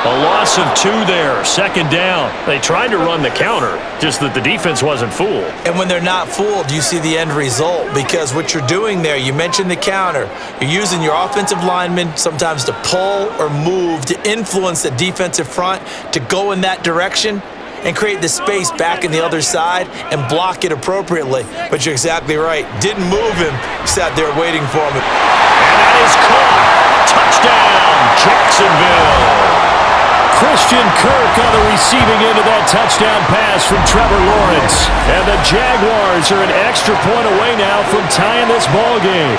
A loss of 2 there, 2nd down. They tried to run the counter, just that the defense wasn't fooled. And when they're not fooled, you see the end result, because what you're doing there, you mentioned the counter. You're using your offensive linemen sometimes to pull or move to influence the defensive front to go in that direction and create the space back in the other side and block it appropriately. But you're exactly right. Didn't move him, sat there waiting for him. And that is caught. Touchdown, Jacksonville. Christian Kirk on the receiving end of that touchdown pass from Trevor Lawrence. And the Jaguars are an extra point away now from tying this ball game.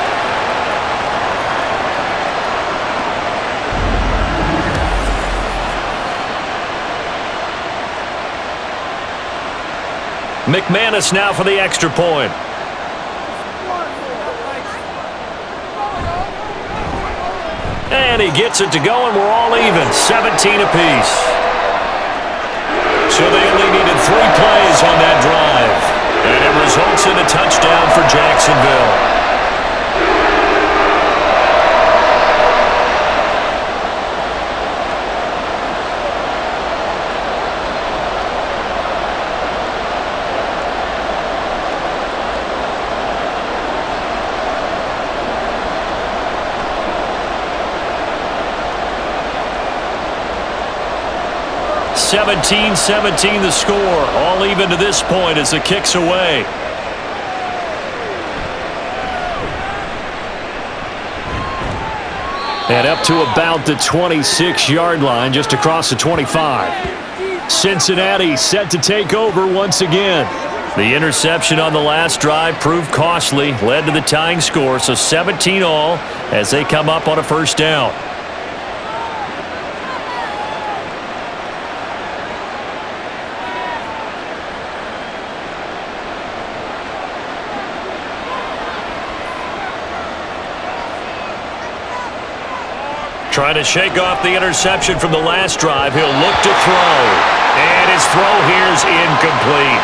McManus now for the extra point. And he gets it to go, and we're all even, 17 apiece. So they only needed 3 plays on that drive. And it results in a touchdown for Jacksonville. (17-17) the score. All even to this point as the kick's away. And up to about the 26-yard line, just across the 25. Cincinnati set to take over once again. The interception on the last drive proved costly, led to the tying score, so 17 all as they come up on a first down. Trying to shake off the interception from the last drive. He'll look to throw. And his throw here's incomplete.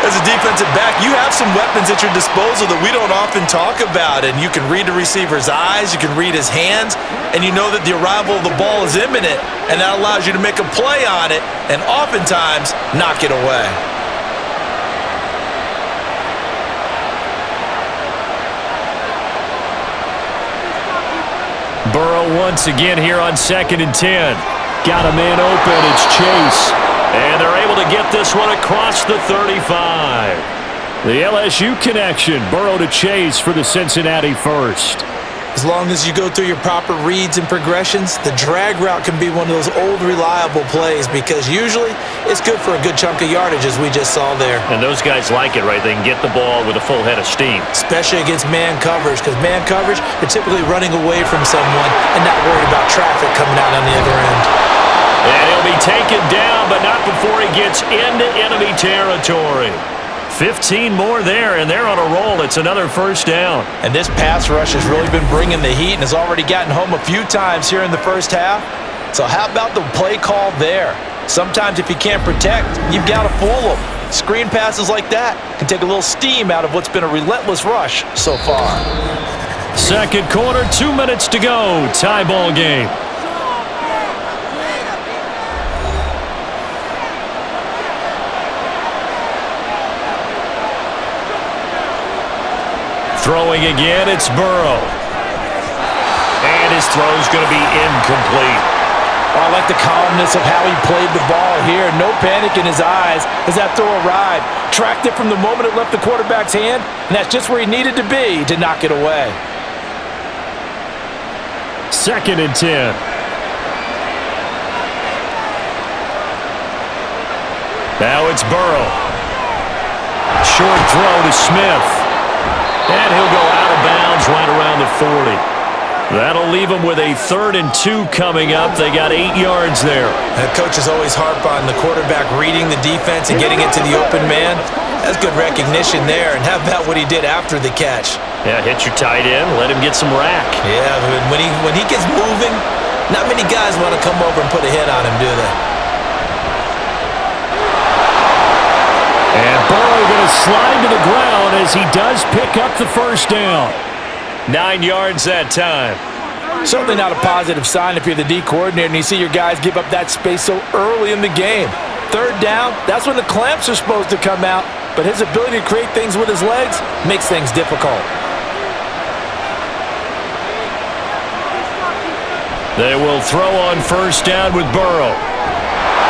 As a defensive back, you have some weapons at your disposal that we don't often talk about. And you can read the receiver's eyes, you can read his hands, and you know that the arrival of the ball is imminent. And that allows you to make a play on it and oftentimes knock it away. Burrow once again here on 2nd and 10. Got a man open. It's Chase. And they're able to get this one across the 35. The LSU connection. Burrow to Chase for the Cincinnati first. As long as you go through your proper reads and progressions, the drag route can be one of those old reliable plays because usually it's good for a good chunk of yardage as we just saw there. And those guys like it, right? They can get the ball with a full head of steam. Especially against man coverage because man coverage, they're typically running away from someone and not worried about traffic coming out on the other end. And he'll be taken down, but not before he gets into enemy territory. 15 more there, and they're on a roll. It's another first down. And this pass rush has really been bringing the heat and has already gotten home a few times here in the first half. So how about the play call there? Sometimes if you can't protect, you've got to fool them. Screen passes like that can take a little steam out of what's been a relentless rush so far. Second quarter, 2 minutes to go. Tie ball game. Throwing again, it's Burrow. And his throw's going to be incomplete. Oh, I like the calmness of how he played the ball here. No panic in his eyes as that throw arrived. Tracked it from the moment it left the quarterback's hand, and that's just where he needed to be to knock it away. 2nd and 10. Now it's Burrow. Short throw to Smith. And he'll go out of bounds right around the 40. That'll leave him with a 3rd and 2 coming up. They got 8 yards there. The coaches always harp on the quarterback reading the defense and getting it to the open man. That's good recognition there. And how about what he did after the catch? Yeah, hit your tight end, let him get some rack. Yeah, when he gets moving, not many guys want to come over and put a hit on him, do they? And Burrow going to slide to the ground as he does pick up the first down. 9 yards that time. Certainly not a positive sign if you're the D coordinator and you see your guys give up that space so early in the game. 3rd down, that's when the clamps are supposed to come out, but his ability to create things with his legs makes things difficult. They will throw on first down with Burrow.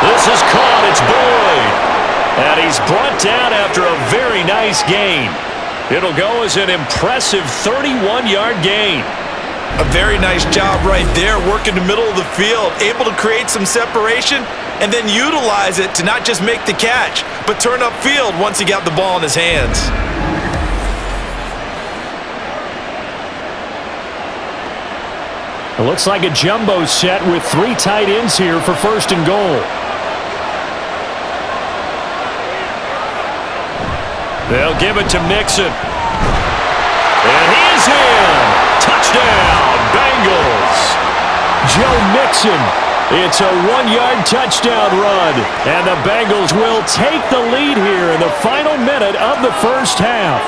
This is caught. It's Boyd. And he's brought down after a very nice gain. It'll go as an impressive 31-yard gain. A very nice job right there, working the middle of the field, able to create some separation and then utilize it to not just make the catch, but turn upfield once he got the ball in his hands. It looks like a jumbo set with 3 tight ends here for 1st and goal. give it to Mixon. And he's in. Touchdown, Bengals. Joe Mixon. It's a 1-yard touchdown run. And the Bengals will take the lead here in the final minute of the first half.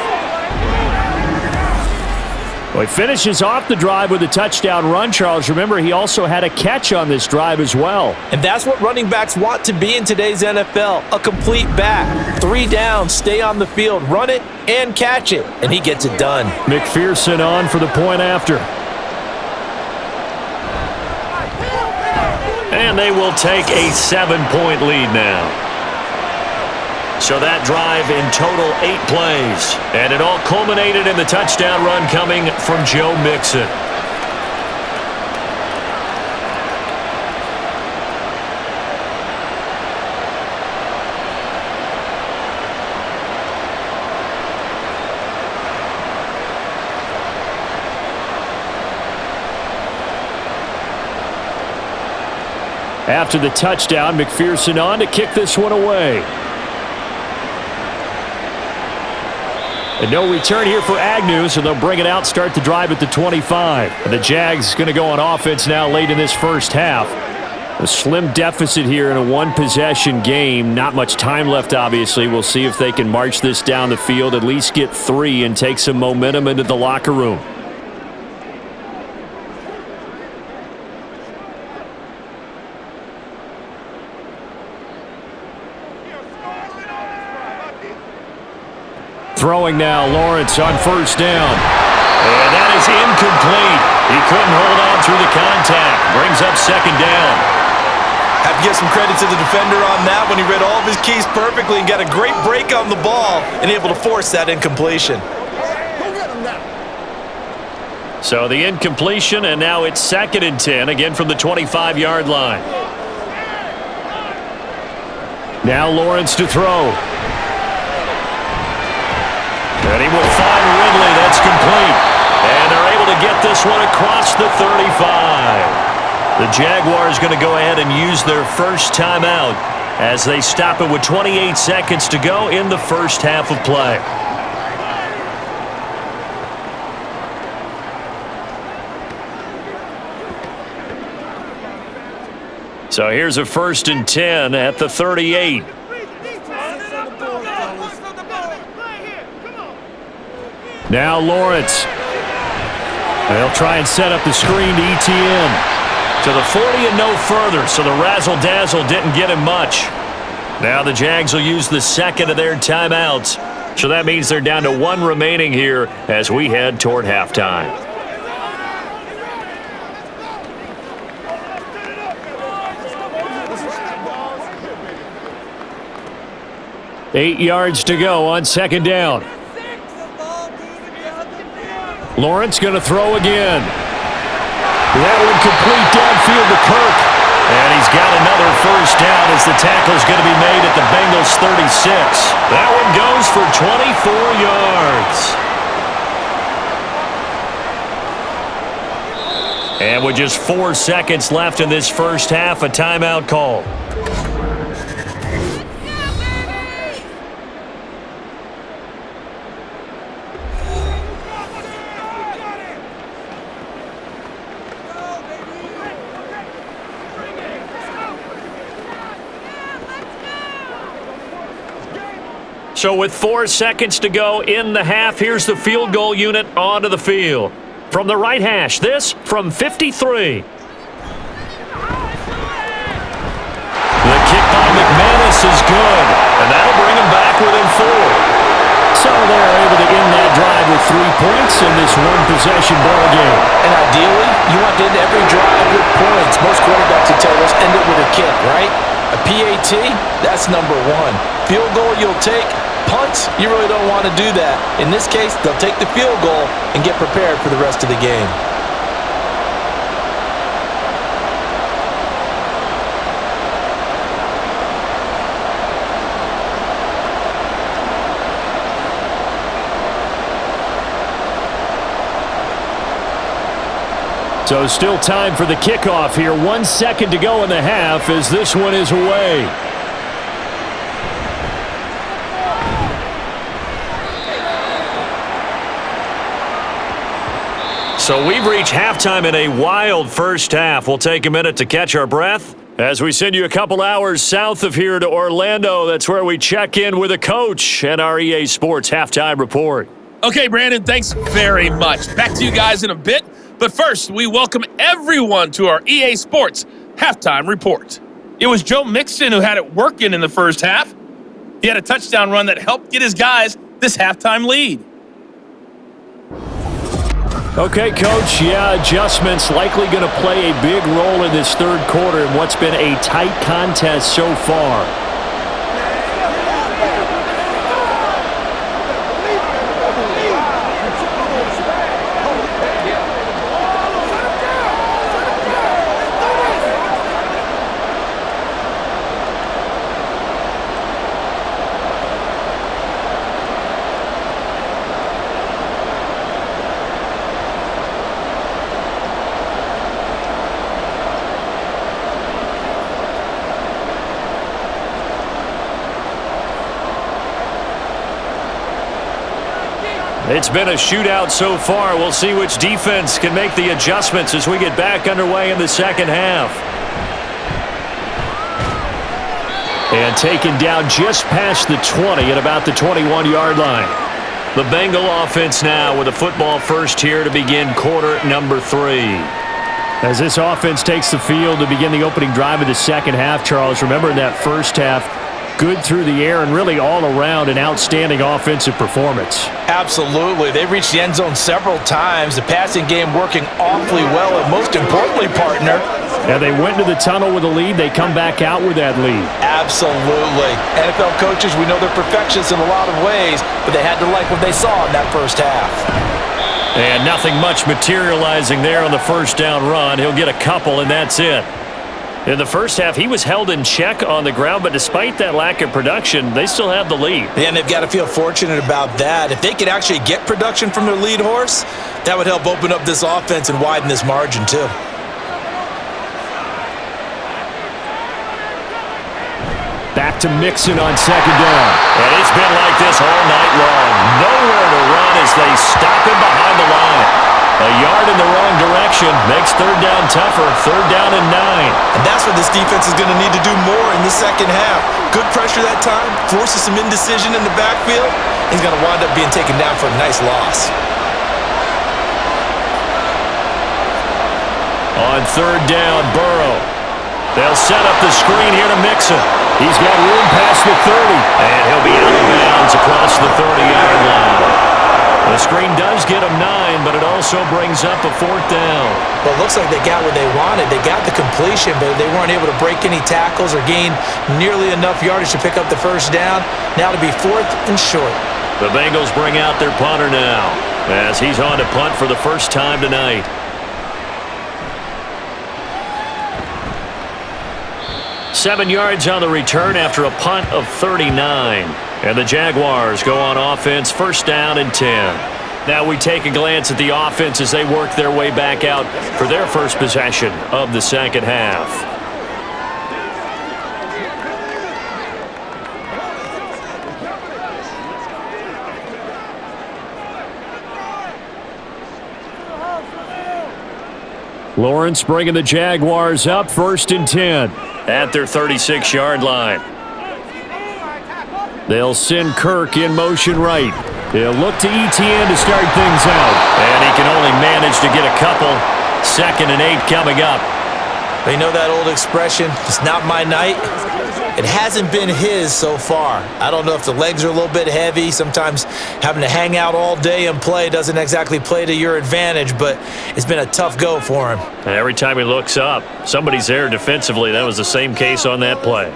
Well, he finishes off the drive with a touchdown run, Charles. Remember, he also had a catch on this drive as well. And that's what running backs want to be in today's NFL, a complete back. 3 downs, stay on the field, run it, and catch it. And he gets it done. McPherson on for the point after. And they will take a 7-point lead now. So that drive in total 8 plays. And it all culminated in the touchdown run coming from Joe Mixon. After the touchdown, McPherson on to kick this one away. And no return here for Agnew, so they'll bring it out, start the drive at the 25. And the Jags going to go on offense now late in this first half. A slim deficit here in a one-possession game. Not much time left, obviously. We'll see if they can march this down the field, at least get 3, and take some momentum into the locker room. Throwing now, Lawrence on first down. And that is incomplete. He couldn't hold on through the contact. Brings up second down. Have to give some credit to the defender on that when he read all of his keys perfectly and got a great break on the ball and able to force that incompletion. So the incompletion, and now it's 2nd and 10, again from the 25-yard line. Now Lawrence to throw. And he will find Ridley. That's complete. And they're able to get this one across the 35. The Jaguars going to go ahead and use their first timeout as they stop it with 28 seconds to go in the first half of play. So here's a 1st and 10 at the 38. Now Lawrence. They'll try and set up the screen to ETN. To the 40 and no further, so the razzle-dazzle didn't get him much. Now the Jags will use the 2nd of their timeouts. So that means they're down to 1 remaining here as we head toward halftime. Eight yards to go on 2nd down. Lawrence going to throw again. That one complete downfield to Kirk. And he's got another first down as the tackle's going to be made at the Bengals 36. That one goes for 24 yards. And with just 4 seconds left in this first half, a timeout call. So with 4 seconds to go in the half, here's the field goal unit onto the field. From the right hash, this from 53. The kick by McManus is good, and that'll bring him back within 4. So they're able to end that drive with 3 points in this one-possession ball game. And ideally, you want to end every drive with points. Most quarterbacks would tell us end it with a kick, right? A PAT, that's number 1. Field goal you'll take. Punts, you really don't want to do that. In this case, they'll take the field goal and get prepared for the rest of the game. So still time for the kickoff here. 1 second to go in the half as this one is away. So we've reached halftime in a wild first half. We'll take a minute to catch our breath as we send you a couple hours south of here to Orlando. That's where we check in with a coach and our EA Sports halftime report. Okay, Brandon, thanks very much. Back to you guys in a bit. But first, we welcome everyone to our EA Sports halftime report. It was Joe Mixon who had it working in the first half. He had a touchdown run that helped get his guys this halftime lead. Okay, Coach, adjustments likely going to play a big role in this third quarter in what's been a tight contest so far. It's been a shootout so far. We'll see which defense can make the adjustments as we get back underway in the second half. And taken down just past the 20 at about the 21-yard line. The Bengal offense now with a football first here to begin quarter number 3. As this offense takes the field to begin the opening drive of the second half, Charles, remember in that first half, good through the air and really all around an outstanding offensive performance. Absolutely. They reached the end zone several times. The passing game working awfully well, and most importantly, partner. And they went to the tunnel with a lead. They come back out with that lead. Absolutely. NFL coaches, we know they're perfectionists in a lot of ways, but they had to like what they saw in that first half. And nothing much materializing there on the first down run. He'll get a couple, and that's it. In the first half, he was held in check on the ground, but despite that lack of production, they still have the lead. Yeah, and they've got to feel fortunate about that. If they could actually get production from their lead horse, that would help open up this offense and widen this margin, too. Back to Mixon on second down. And it's been like this all night long. Nowhere to run as they stop him behind the line. A yard in the wrong direction makes third down tougher. Third down and 9. And that's what this defense is going to need to do more in the second half. Good pressure that time, forces some indecision in the backfield. He's going to wind up being taken down for a nice loss. On third down, Burrow. They'll set up the screen here to Mixon. He's got room past the 30. And he'll be out of bounds across the 30-yard line. The screen does get him 9, but it also brings up a fourth down. Well, it looks like they got what they wanted. They got the completion, but they weren't able to break any tackles or gain nearly enough yardage to pick up the first down. Now to be fourth and short. The Bengals bring out their punter now as he's on to punt for the first time tonight. Seven yards on the return after a punt of 39. And the Jaguars go on offense, first down and 10. Now we take a glance at the offense as they work their way back out for their first possession of the second half. Lawrence bringing the Jaguars up, first and 10. At their 36-yard line. They'll send Kirk in motion right. They'll look to ETN to start things out. And he can only manage to get a couple. Second and 8 coming up. You know that old expression, it's not my night? It hasn't been his so far. I don't know if the legs are a little bit heavy. Sometimes having to hang out all day and play doesn't exactly play to your advantage, but it's been a tough go for him. And every time he looks up, somebody's there defensively. That was the same case on that play.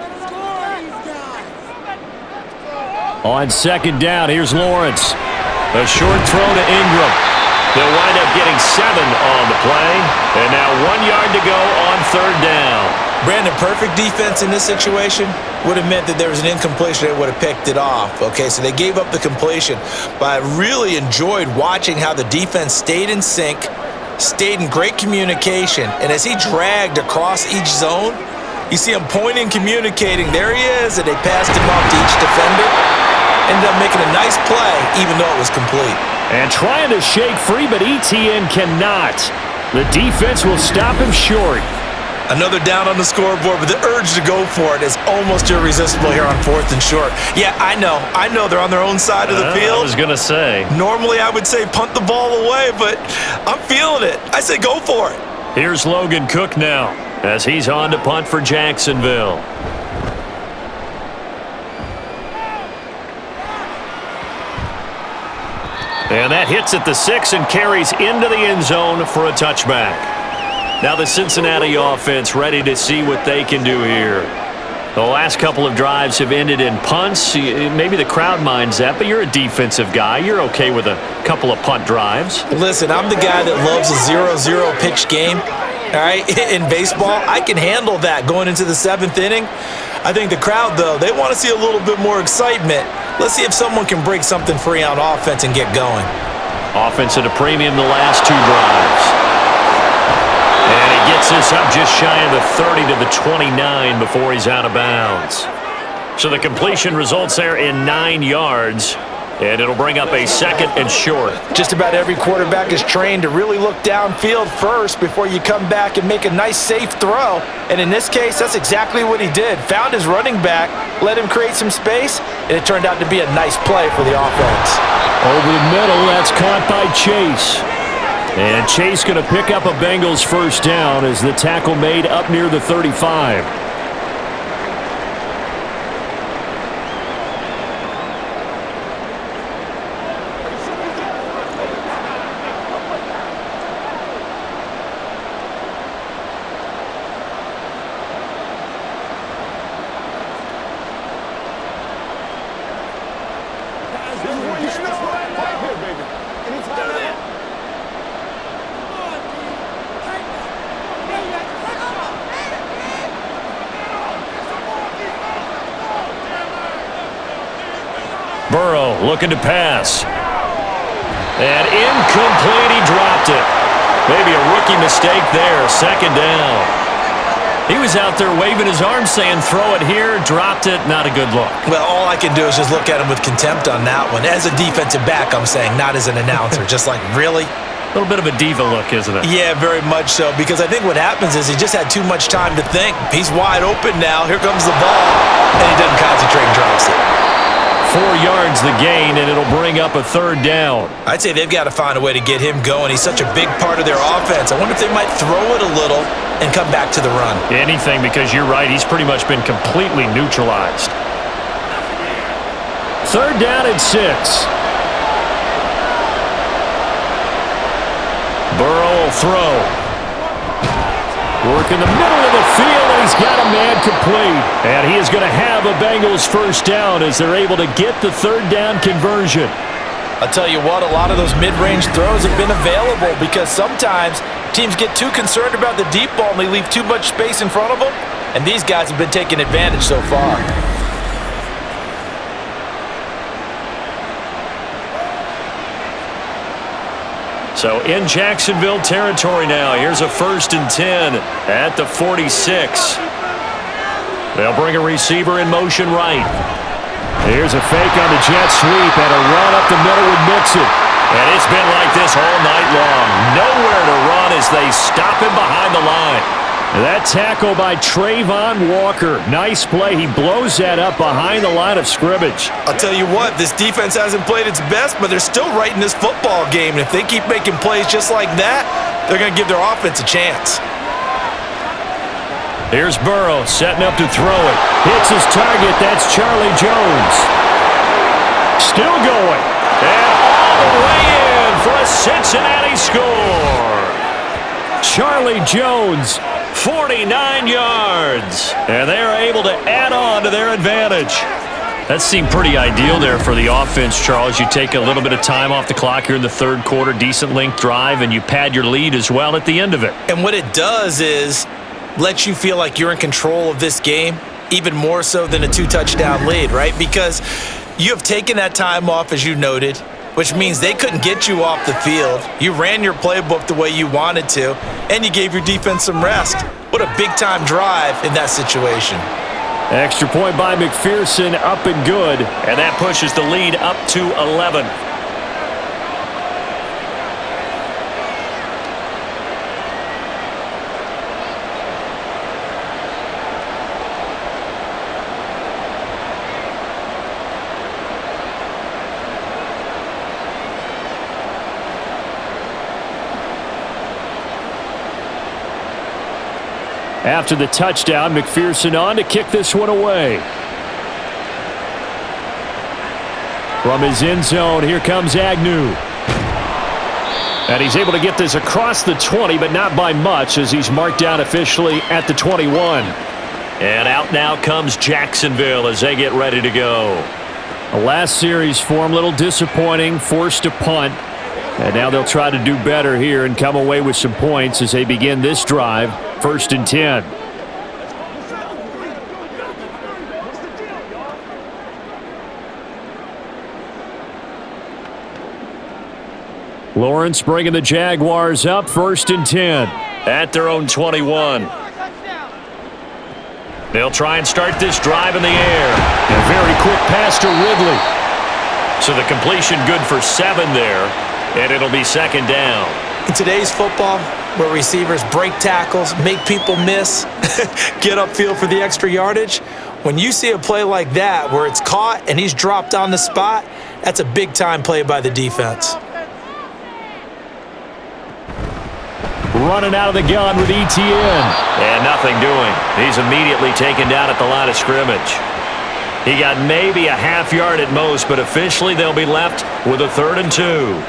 On second down, here's Lawrence. A short throw to Ingram. They'll wind up getting 7 on the play. And now 1 yard to go on third down. Brandon, perfect defense in this situation would have meant that there was an incompletion. They would have picked it off. Okay, so they gave up the completion. But I really enjoyed watching how the defense stayed in sync, stayed in great communication. And as he dragged across each zone, you see him pointing, communicating. There he is, and they passed him off to each defender. Ended up making a nice play, even though it was complete. And trying to shake free, but ETN cannot. The defense will stop him short. Another down on the scoreboard, but the urge to go for it is almost irresistible here on 4th and short. Yeah, I know they're on their own side of the field. I was going to say. Normally I would say punt the ball away, but I'm feeling it. I say go for it. Here's Logan Cook now as he's on to punt for Jacksonville. And that hits at the 6 and carries into the end zone for a touchback. Now the Cincinnati offense ready to see what they can do here. The last couple of drives have ended in punts. Maybe the crowd minds that, but you're a defensive guy. You're okay with a couple of punt drives. Listen, I'm the guy that loves a 0-0 pitch game. All right, in baseball, I can handle that going into the 7th inning. I think the crowd, though, they want to see a little bit more excitement. Let's see if someone can break something free on offense and get going. Offense at a premium the last 2 drives. And he gets this up just shy of the 30 to the 29 before he's out of bounds. So the completion results there in 9 yards. And it'll bring up a 2nd and short. Just about every quarterback is trained to really look downfield first before you come back and make a nice, safe throw. And in this case, that's exactly what he did. Found his running back, let him create some space, and it turned out to be a nice play for the offense. Over the middle, that's caught by Chase. And Chase going to pick up a Bengals first down as the tackle made up near the 35. Burrow looking to pass. And incomplete, he dropped it. Maybe a rookie mistake there, 2nd down. He was out there waving his arms saying, throw it here, dropped it, not a good look. Well, all I can do is just look at him with contempt on that one. As a defensive back, I'm saying, not as an announcer. Just like, really? A little bit of a diva look, isn't it? Yeah, very much so, because I think what happens is he just had too much time to think. He's wide open now. Here comes the ball, and he doesn't concentrate and drops it. 4 yards the gain, and it'll bring up a 3rd down. I'd say they've got to find a way to get him going. He's such a big part of their offense. I wonder if they might throw it a little and come back to the run. Anything, because you're right. He's pretty much been completely neutralized. 3rd down and 6. Burrow will throw. Work in the middle of the field, and he's got a man complete. And he is going to have a Bengals first down as they're able to get the 3rd down conversion. I'll tell you what, a lot of those mid-range throws have been available because sometimes teams get too concerned about the deep ball and they leave too much space in front of them, and these guys have been taking advantage so far. So in Jacksonville territory now. Here's a 1st and 10 at the 46. They'll bring a receiver in motion right. Here's a fake on the jet sweep and a run up the middle with Mixon. And it's been like this all night long. Nowhere to run as they stop him behind the line. That tackle by Trayvon Walker. Nice play. He blows that up behind the line of scrimmage. I'll tell you what, this defense hasn't played its best, but they're still right in this football game. And if they keep making plays just like that, they're going to give their offense a chance. Here's Burrow setting up to throw it. Hits his target. That's Charlie Jones. Still going. And all the way in for a Cincinnati score. Charlie Jones, 49 yards. And they're able to add on to their advantage. That seemed pretty ideal there for the offense, Charles. You take a little bit of time off the clock here in the 3rd quarter, decent length drive, and you pad your lead as well at the end of it. And what it does is let you feel like you're in control of this game, even more so than a 2-touchdown lead, right? Because you have taken that time off, as you noted, which means they couldn't get you off the field. You ran your playbook the way you wanted to, and you gave your defense some rest. What a big-time drive in that situation. Extra point by McPherson, up and good. And that pushes the lead up to 11. After the touchdown, McPherson on to kick this one away. From his end zone, here comes Agnew. And he's able to get this across the 20, but not by much, as he's marked down officially at the 21. And out now comes Jacksonville as they get ready to go. The last series for him, a little disappointing, forced to punt. And now they'll try to do better here and come away with some points as they begin this drive, 1st and 10. Lawrence bringing the Jaguars up, 1st and 10. At their own 21. They'll try and start this drive in the air. A very quick pass to Ridley. So the completion good for 7 there, and it'll be 2nd down. In today's football, where receivers break tackles, make people miss, get upfield for the extra yardage, when you see a play like that where it's caught and he's dropped on the spot, that's a big-time play by the defense. Running out of the gun with ETN. And nothing doing. He's immediately taken down at the line of scrimmage. He got maybe a half yard at most, but officially they'll be left with a 3rd and 2.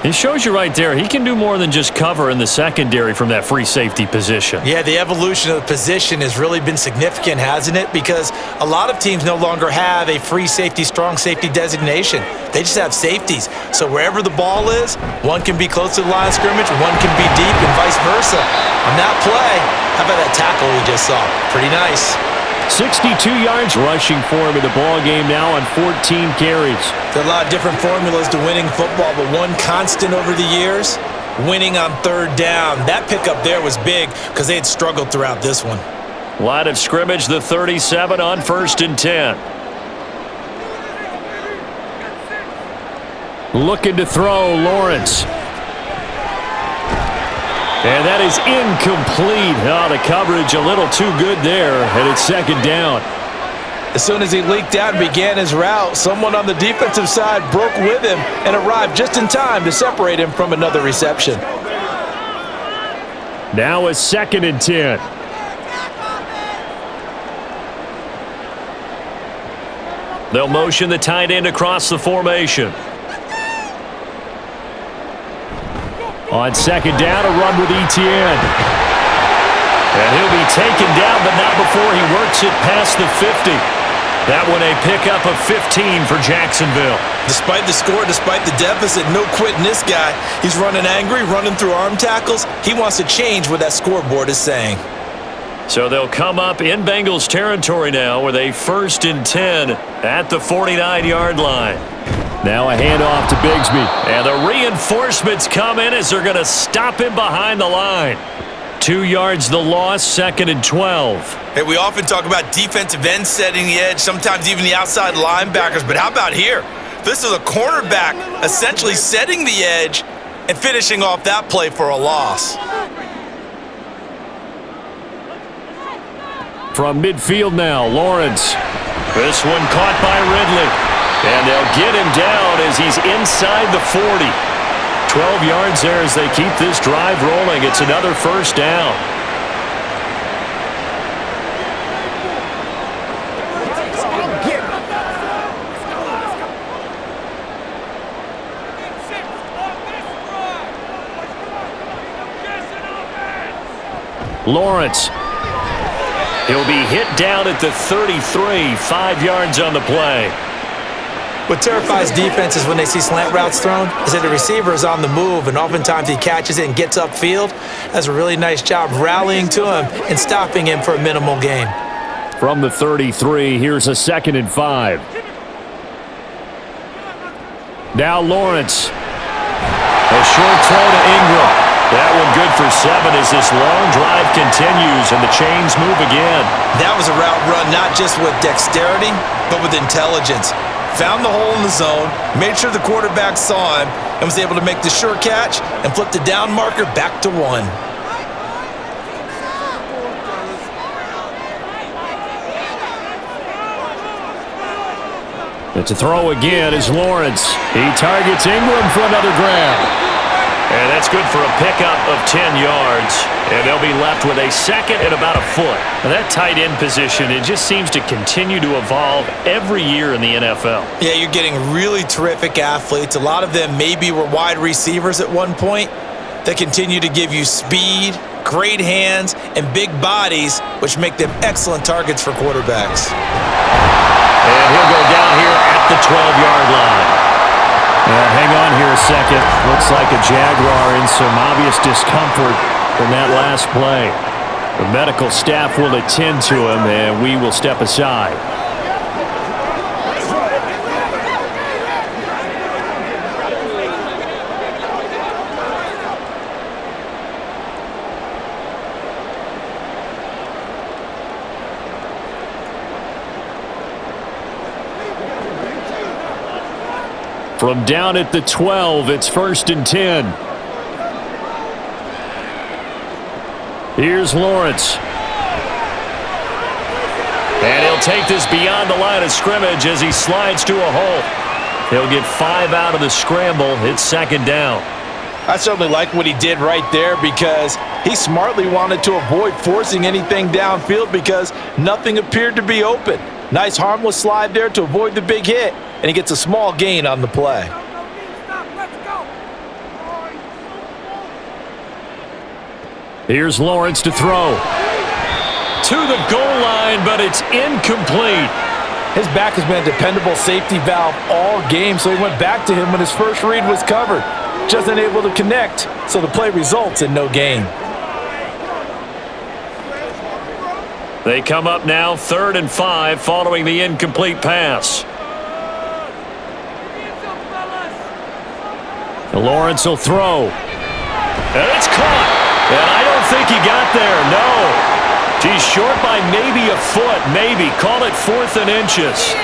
It shows you right there, he can do more than just cover in the secondary from that free safety position. Yeah, the evolution of the position has really been significant, hasn't it? Because a lot of teams no longer have a free safety, strong safety designation. They just have safeties. So wherever the ball is, one can be close to the line of scrimmage, one can be deep, and vice versa. On that play, how about that tackle we just saw? Pretty nice. 62 yards rushing for him in the ball game now on 14 carries. There are a lot of different formulas to winning football, but one constant over the years, winning on 3rd down. That pickup there was big because they had struggled throughout this one. Line of scrimmage, the 37 on 1st and 10. Looking to throw, Lawrence. And that is incomplete. Oh, the coverage a little too good there, and it's 2nd down. As soon as he leaked out and began his route, someone on the defensive side broke with him and arrived just in time to separate him from another reception. Now a 2nd and 10. They'll motion the tight end across the formation. On 2nd down, a run with ETN. And he'll be taken down, but not before he works it past the 50. That one a pickup of 15 for Jacksonville. Despite the score, despite the deficit, no quitting this guy. He's running angry, running through arm tackles. He wants to change what that scoreboard is saying. So they'll come up in Bengals territory now with a 1st and 10 at the 49-yard line. Now a handoff to Bigsby. And the reinforcements come in as they're going to stop him behind the line. 2 yards the loss, 2nd and 12. Hey, we often talk about defensive ends setting the edge, sometimes even the outside linebackers, but how about here? This is a cornerback essentially setting the edge and finishing off that play for a loss. From midfield now, Lawrence. This one caught by Ridley. And they'll get him down as he's inside the 40. 12 yards there as they keep this drive rolling. It's another 1st down. Lawrence. He'll be hit down at the 33, 5 yards on the play. What terrifies defenses when they see slant routes thrown is that the receiver is on the move, and oftentimes he catches it and gets upfield. Does a really nice job rallying to him and stopping him for a minimal gain. From the 33, here's a 2nd and 5. Now Lawrence. A short throw to Ingram. That one good for 7 as this long drive continues and the chains move again. That was a route run not just with dexterity, but with intelligence. Found the hole in the zone, made sure the quarterback saw him, and was able to make the sure catch and flip the down marker back to 1. And to throw again is Lawrence. He targets Ingram for another grab. And that's good for a pickup of 10 yards. And they'll be left with a second and about a foot. Now that tight end position, it just seems to continue to evolve every year in the NFL. Yeah, you're getting really terrific athletes. A lot of them maybe were wide receivers at one point. They continue to give you speed, great hands, and big bodies, which make them excellent targets for quarterbacks. And he'll go down here at the 12-yard line. Hang on here a second. Looks like a Jaguar in some obvious discomfort from that last play. The medical staff will attend to him, and we will step aside. From down at the 12, it's 1st and 10. Here's Lawrence. And he'll take this beyond the line of scrimmage as he slides to a hole. He'll get 5 out of the scramble. It's 2nd down. I certainly like what he did right there because he smartly wanted to avoid forcing anything downfield because nothing appeared to be open. Nice harmless slide there to avoid the big hit, and he gets a small gain on the play. Here's Lawrence to throw. To the goal line, but it's incomplete. His back has been a dependable safety valve all game, so he went back to him when his first read was covered. Just unable to connect, so the play results in no gain. They come up now 3rd and 5 following the incomplete pass. Lawrence will throw. And it's caught. And I don't think he got there, no. He's short by maybe a foot, maybe. Call it 4th and inches.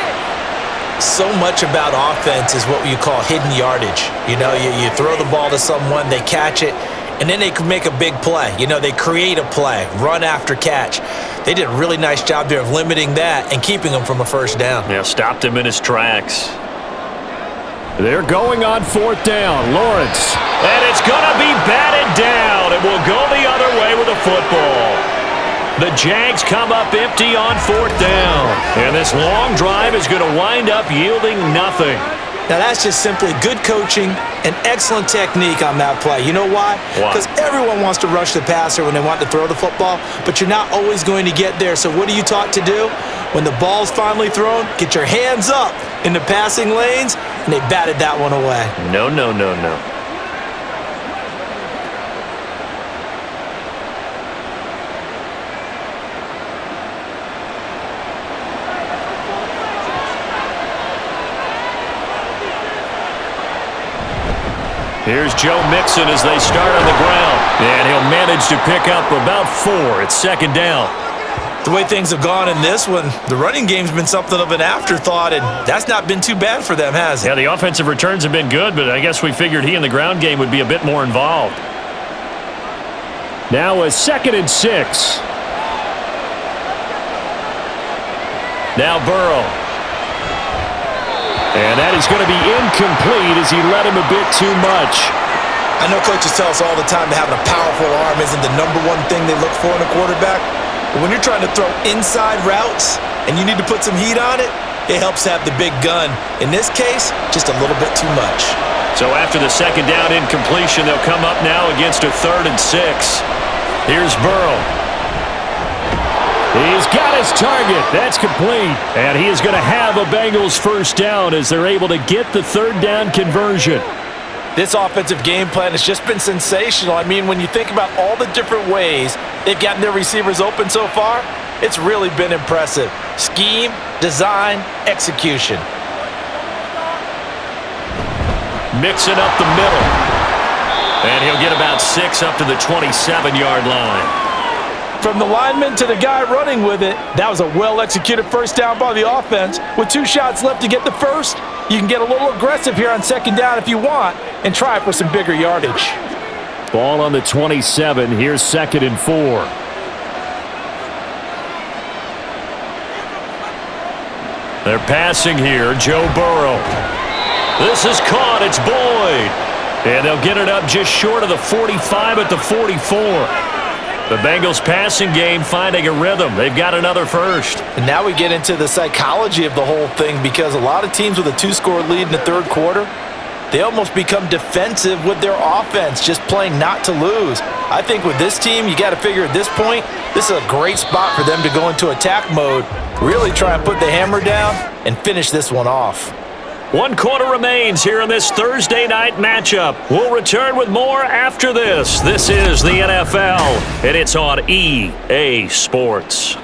So much about offense is what you call hidden yardage. You know, you throw the ball to someone, they catch it, and then they can make a big play. You know, they create a play, run after catch. They did a really nice job there of limiting that and keeping him from a 1st down. Yeah, stopped him in his tracks. They're going on 4th down. Lawrence. And it's going to be batted down. It will go the other way with a football. The Jags come up empty on 4th down. And this long drive is going to wind up yielding nothing. Now, that's just simply good coaching and excellent technique on that play. You know why? Because everyone wants to rush the passer when they want to throw the football, but you're not always going to get there. So what are you taught to do? When the ball's finally thrown, get your hands up in the passing lanes, and they batted that one away. No, no, no, no. Here's Joe Mixon as they start on the ground. And he'll manage to pick up about 4. It's 2nd down. The way things have gone in this one, the running game's been something of an afterthought, and that's not been too bad for them, has it? Yeah, the offensive returns have been good, but I guess we figured he in the ground game would be a bit more involved. Now a 2nd and 6. Now Burrow. And that is going to be incomplete as he led him a bit too much. I know coaches tell us all the time that having a powerful arm isn't the #1 thing they look for in a quarterback. But when you're trying to throw inside routes and you need to put some heat on it, it helps have the big gun. In this case, just a little bit too much. So after the 2nd down incompletion, they'll come up now against a 3rd and 6. Here's Burrow. He's got his target. That's complete. And he is going to have a Bengals 1st down as they're able to get the 3rd down conversion. This offensive game plan has just been sensational. I mean, when you think about all the different ways they've gotten their receivers open so far, it's really been impressive. Scheme, design, execution. Mixing up the middle. And he'll get about 6 up to the 27-yard line. From the lineman to the guy running with it, that was a well-executed 1st down by the offense. With 2 shots left to get the 1st, you can get a little aggressive here on 2nd down if you want and try for some bigger yardage. Ball on the 27. Here's 2nd and 4. They're passing here. Joe Burrow. This is caught. It's Boyd. And they'll get it up just short of the 45 at the 44. The Bengals passing game finding a rhythm. They've got another first. And now we get into the psychology of the whole thing, because a lot of teams with a 2-score lead in the third quarter, they almost become defensive with their offense, just playing not to lose. I think with this team, you got to figure at this point, this is a great spot for them to go into attack mode, really try and put the hammer down and finish this one off. 1 quarter remains here in this Thursday night matchup. We'll return with more after this. This is the NFL, and it's on EA Sports.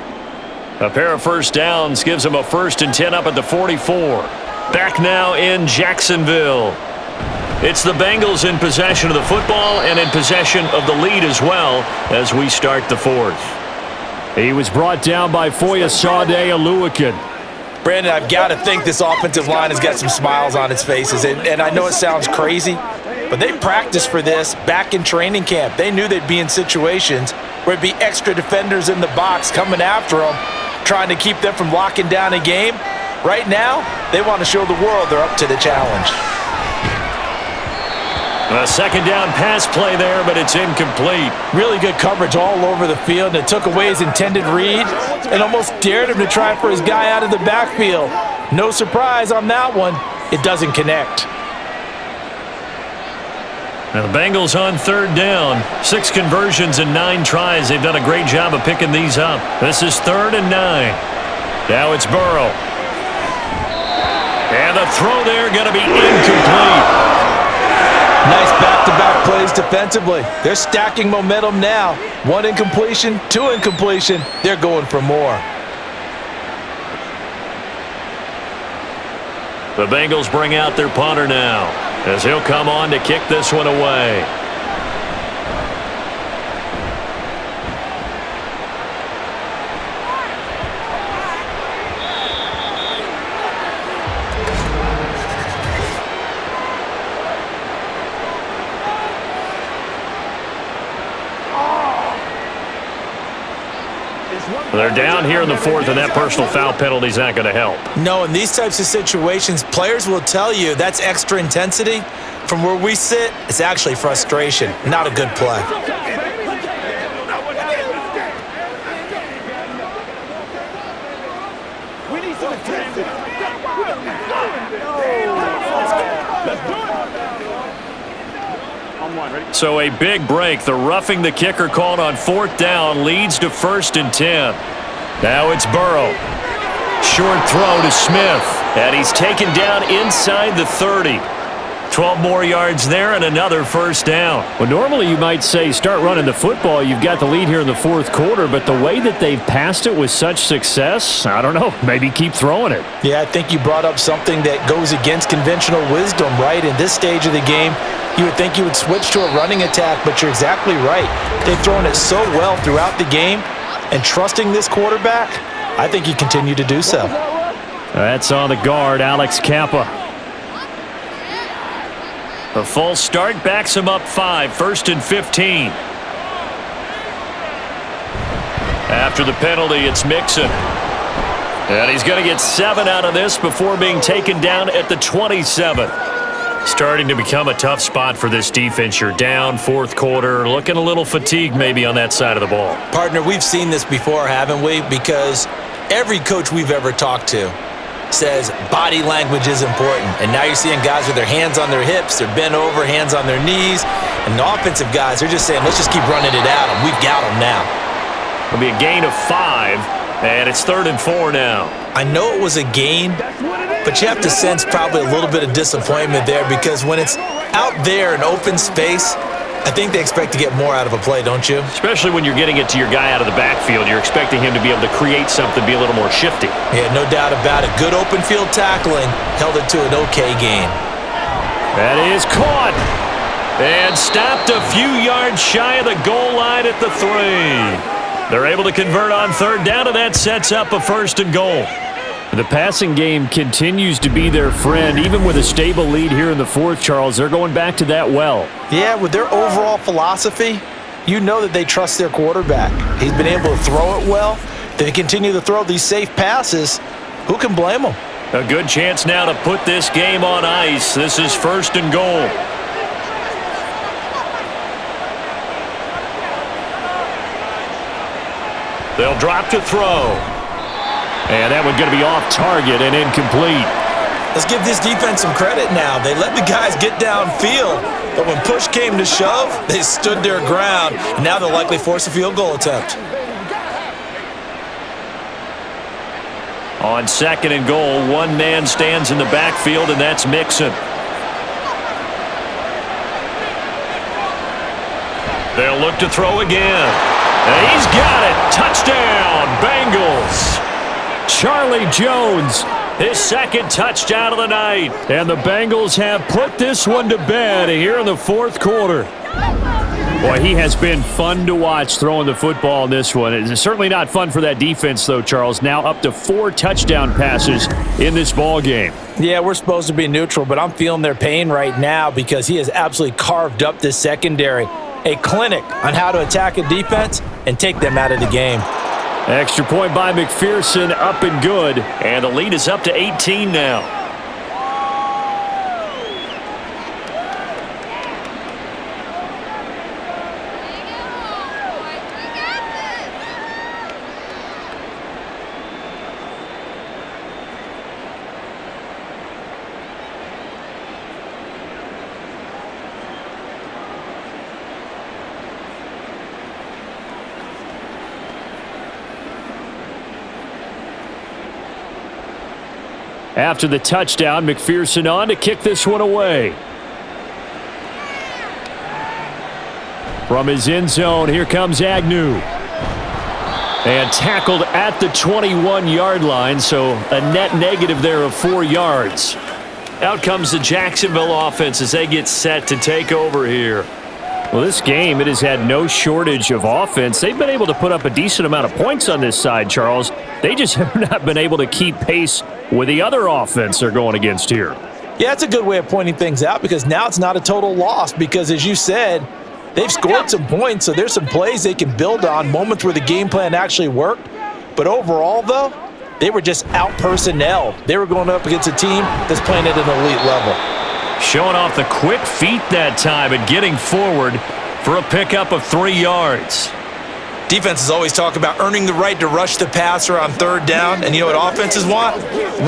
A pair of first downs gives them a 1st and 10 up at the 44. Back now in Jacksonville. It's the Bengals in possession of the football and in possession of the lead as well as we start the 4th. He was brought down by Foyesade Oluwakin. Brandon, I've got to think this offensive line has got some smiles on its faces. And I know it sounds crazy, but they practiced for this back in training camp. They knew they'd be in situations where it'd be extra defenders in the box coming after them, trying to keep them from locking down a game. Right now, they want to show the world they're up to the challenge. A 2nd down pass play there, but it's incomplete. Really good coverage all over the field. It took away his intended read and almost dared him to try for his guy out of the backfield. No surprise on that one. It doesn't connect. Now the Bengals on 3rd down. 6 conversions and 9 tries. They've done a great job of picking these up. This is 3rd and 9. Now it's Burrow. And the throw there going to be incomplete. Nice back-to-back plays defensively. They're stacking momentum now. 1 incompletion, 2 incompletion. They're going for more. The Bengals bring out their punter now, as he'll come on to kick this one away. They're down here in the 4th, and that personal foul penalty is not going to help. No, in these types of situations, players will tell you that's extra intensity. From where we sit, it's actually frustration, not a good play. So a big break. The roughing the kicker called on 4th down leads to 1st and 10. Now it's Burrow. Short throw to Smith. And he's taken down inside the 30. 12 more yards there and another 1st down. Well, normally you might say start running the football. You've got the lead here in the 4th quarter, but the way that they've passed it with such success, I don't know, maybe keep throwing it. Yeah, I think you brought up something that goes against conventional wisdom, right? In this stage of the game, you would think you would switch to a running attack, but you're exactly right. They've thrown it so well throughout the game, and trusting this quarterback, I think you continue to do so. That's on the guard, Alex Kappa. The false start backs him up 5, 1st and 15. After the penalty, it's Mixon. And he's going to get 7 out of this before being taken down at the 27. Starting to become a tough spot for this defense. You're down 4th quarter, looking a little fatigued maybe on that side of the ball. Partner, we've seen this before, haven't we? Because every coach we've ever talked to says body language is important. And now you're seeing guys with their hands on their hips, they're bent over, hands on their knees. And the offensive guys, they're just saying, let's just keep running it at them. We've got them now. It'll be a gain of 5, and it's 3rd and 4 now. I know it was a gain, but you have to sense probably a little bit of disappointment there, because when it's out there in open space, I think they expect to get more out of a play, don't you? Especially when you're getting it to your guy out of the backfield. You're expecting him to be able to create something, be a little more shifty. Yeah, no doubt about it. Good open field tackling held it to an okay gain. That is caught and stopped a few yards shy of the goal line at the 3. They're able to convert on 3rd down, and that sets up a 1st and goal. The passing game continues to be their friend. Even with a stable lead here in the 4th, Charles, they're going back to that well. Yeah, with their overall philosophy, you know that they trust their quarterback. He's been able to throw it well. They continue to throw these safe passes. Who can blame them? A good chance now to put this game on ice. This is 1st and goal. They'll drop to throw. And that one's going to be off target and incomplete. Let's give this defense some credit now. They let the guys get downfield, but when push came to shove, they stood their ground. And now they'll likely force a field goal attempt. On 2nd and goal, one man stands in the backfield, and that's Mixon. They'll look to throw again. And he's got it. Touchdown, Bengals. Charlie Jones, his 2nd touchdown of the night. And the Bengals have put this one to bed here in the 4th quarter. Boy, he has been fun to watch throwing the football in this one. It's certainly not fun for that defense, though, Charles. Now up to 4 touchdown passes in this ball game. Yeah, we're supposed to be neutral, but I'm feeling their pain right now because he has absolutely carved up this secondary. A clinic on how to attack a defense and take them out of the game. Extra point by McPherson, up and good. And the lead is up to 18 now. After the touchdown, McPherson on to kick this one away. From his end zone, here comes Agnew. And tackled at the 21-yard line, so a net negative there of 4 yards. Out comes the Jacksonville offense as they get set to take over here. Well, this game, it has had no shortage of offense. They've been able to put up a decent amount of points on this side, Charles. They just have not been able to keep pace with the other offense they're going against here. Yeah, that's a good way of pointing things out because now it's not a total loss because, as you said, they've scored some points, so there's some plays they can build on, moments where the game plan actually worked. But overall, though, they were just out-personnel. They were going up against a team that's playing at an elite level. Showing off the quick feet that time and getting forward for a pickup of 3 yards. Defenses always talk about earning the right to rush the passer on 3rd down. And you know what offenses want?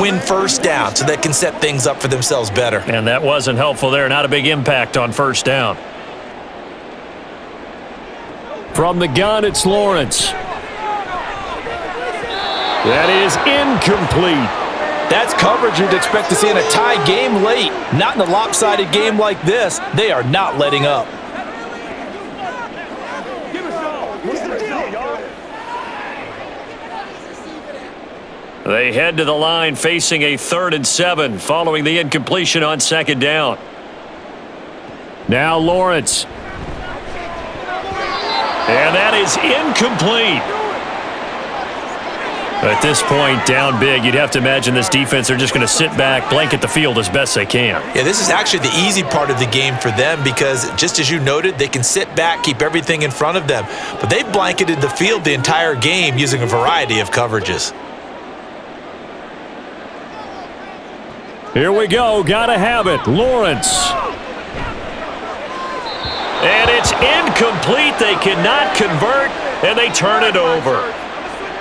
Win 1st down so they can set things up for themselves better. And that wasn't helpful there. Not a big impact on 1st down. From the gun, it's Lawrence. That is incomplete. That's coverage you'd expect to see in a tie game late. Not in a lopsided game like this. They are not letting up. They head to the line facing a 3rd and 7 following the incompletion on 2nd down. Now Lawrence. And that is incomplete. At this point, down big, you'd have to imagine this defense are just going to sit back, blanket the field as best they can. Yeah, this is actually the easy part of the game for them because, just as you noted, they can sit back, keep everything in front of them. But they've blanketed the field the entire game using a variety of coverages. Here we go. Gotta have it. Lawrence. And it's incomplete. They cannot convert, and they turn it over.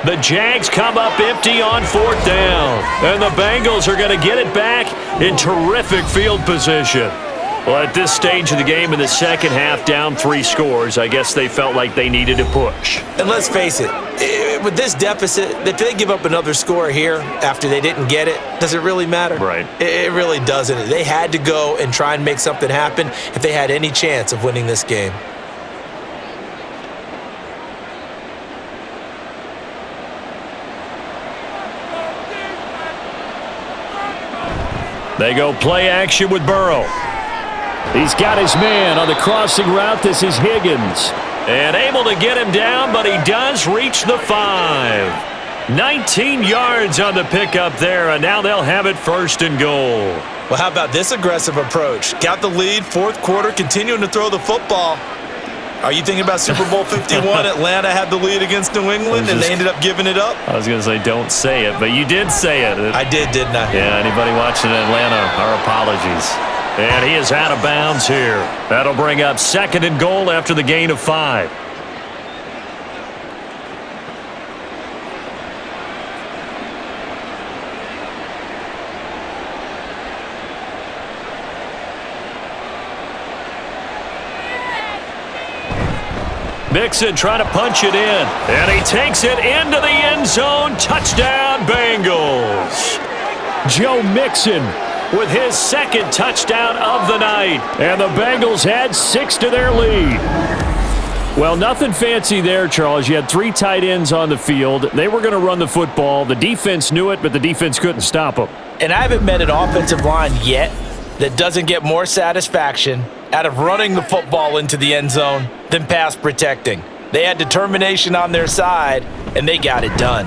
The Jags come up empty on 4th down, and the Bengals are going to get it back in terrific field position. Well, at this stage of the game in the 2nd half, down 3 scores, I guess they felt like they needed to push. And let's face it, with this deficit, if they give up another score here after they didn't get it, does it really matter? Right. It really doesn't. They had to go and try and make something happen if they had any chance of winning this game. They go play action with Burrow. He's got his man on the crossing route. This is Higgins. And able to get him down, but he does reach the 5. 19 yards on the pickup there, and now they'll have it 1st and goal. Well, how about this aggressive approach? Got the lead, 4th quarter, continuing to throw the football. Are you thinking about Super Bowl 51? Atlanta had the lead against New England, and they ended up giving it up? I was going to say don't say it, but you did say it. I did, didn't I? Yeah, anybody watching Atlanta, our apologies. And he is out of bounds here. That'll bring up 2nd and goal after the gain of 5. Mixon trying to punch it in, and he takes it into the end zone. Touchdown, Bengals. Joe Mixon with his second touchdown of the night, and the Bengals add 6 to their lead. Well, nothing fancy there, Charles. You had 3 tight ends on the field. They were going to run the football. The defense knew it, but the defense couldn't stop them. And I haven't met an offensive line yet that doesn't get more satisfaction out of running the football into the end zone than pass protecting. They had determination on their side, and they got it done.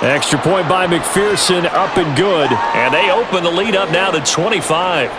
Extra point by McPherson, up and good. And they open the lead up now to 25.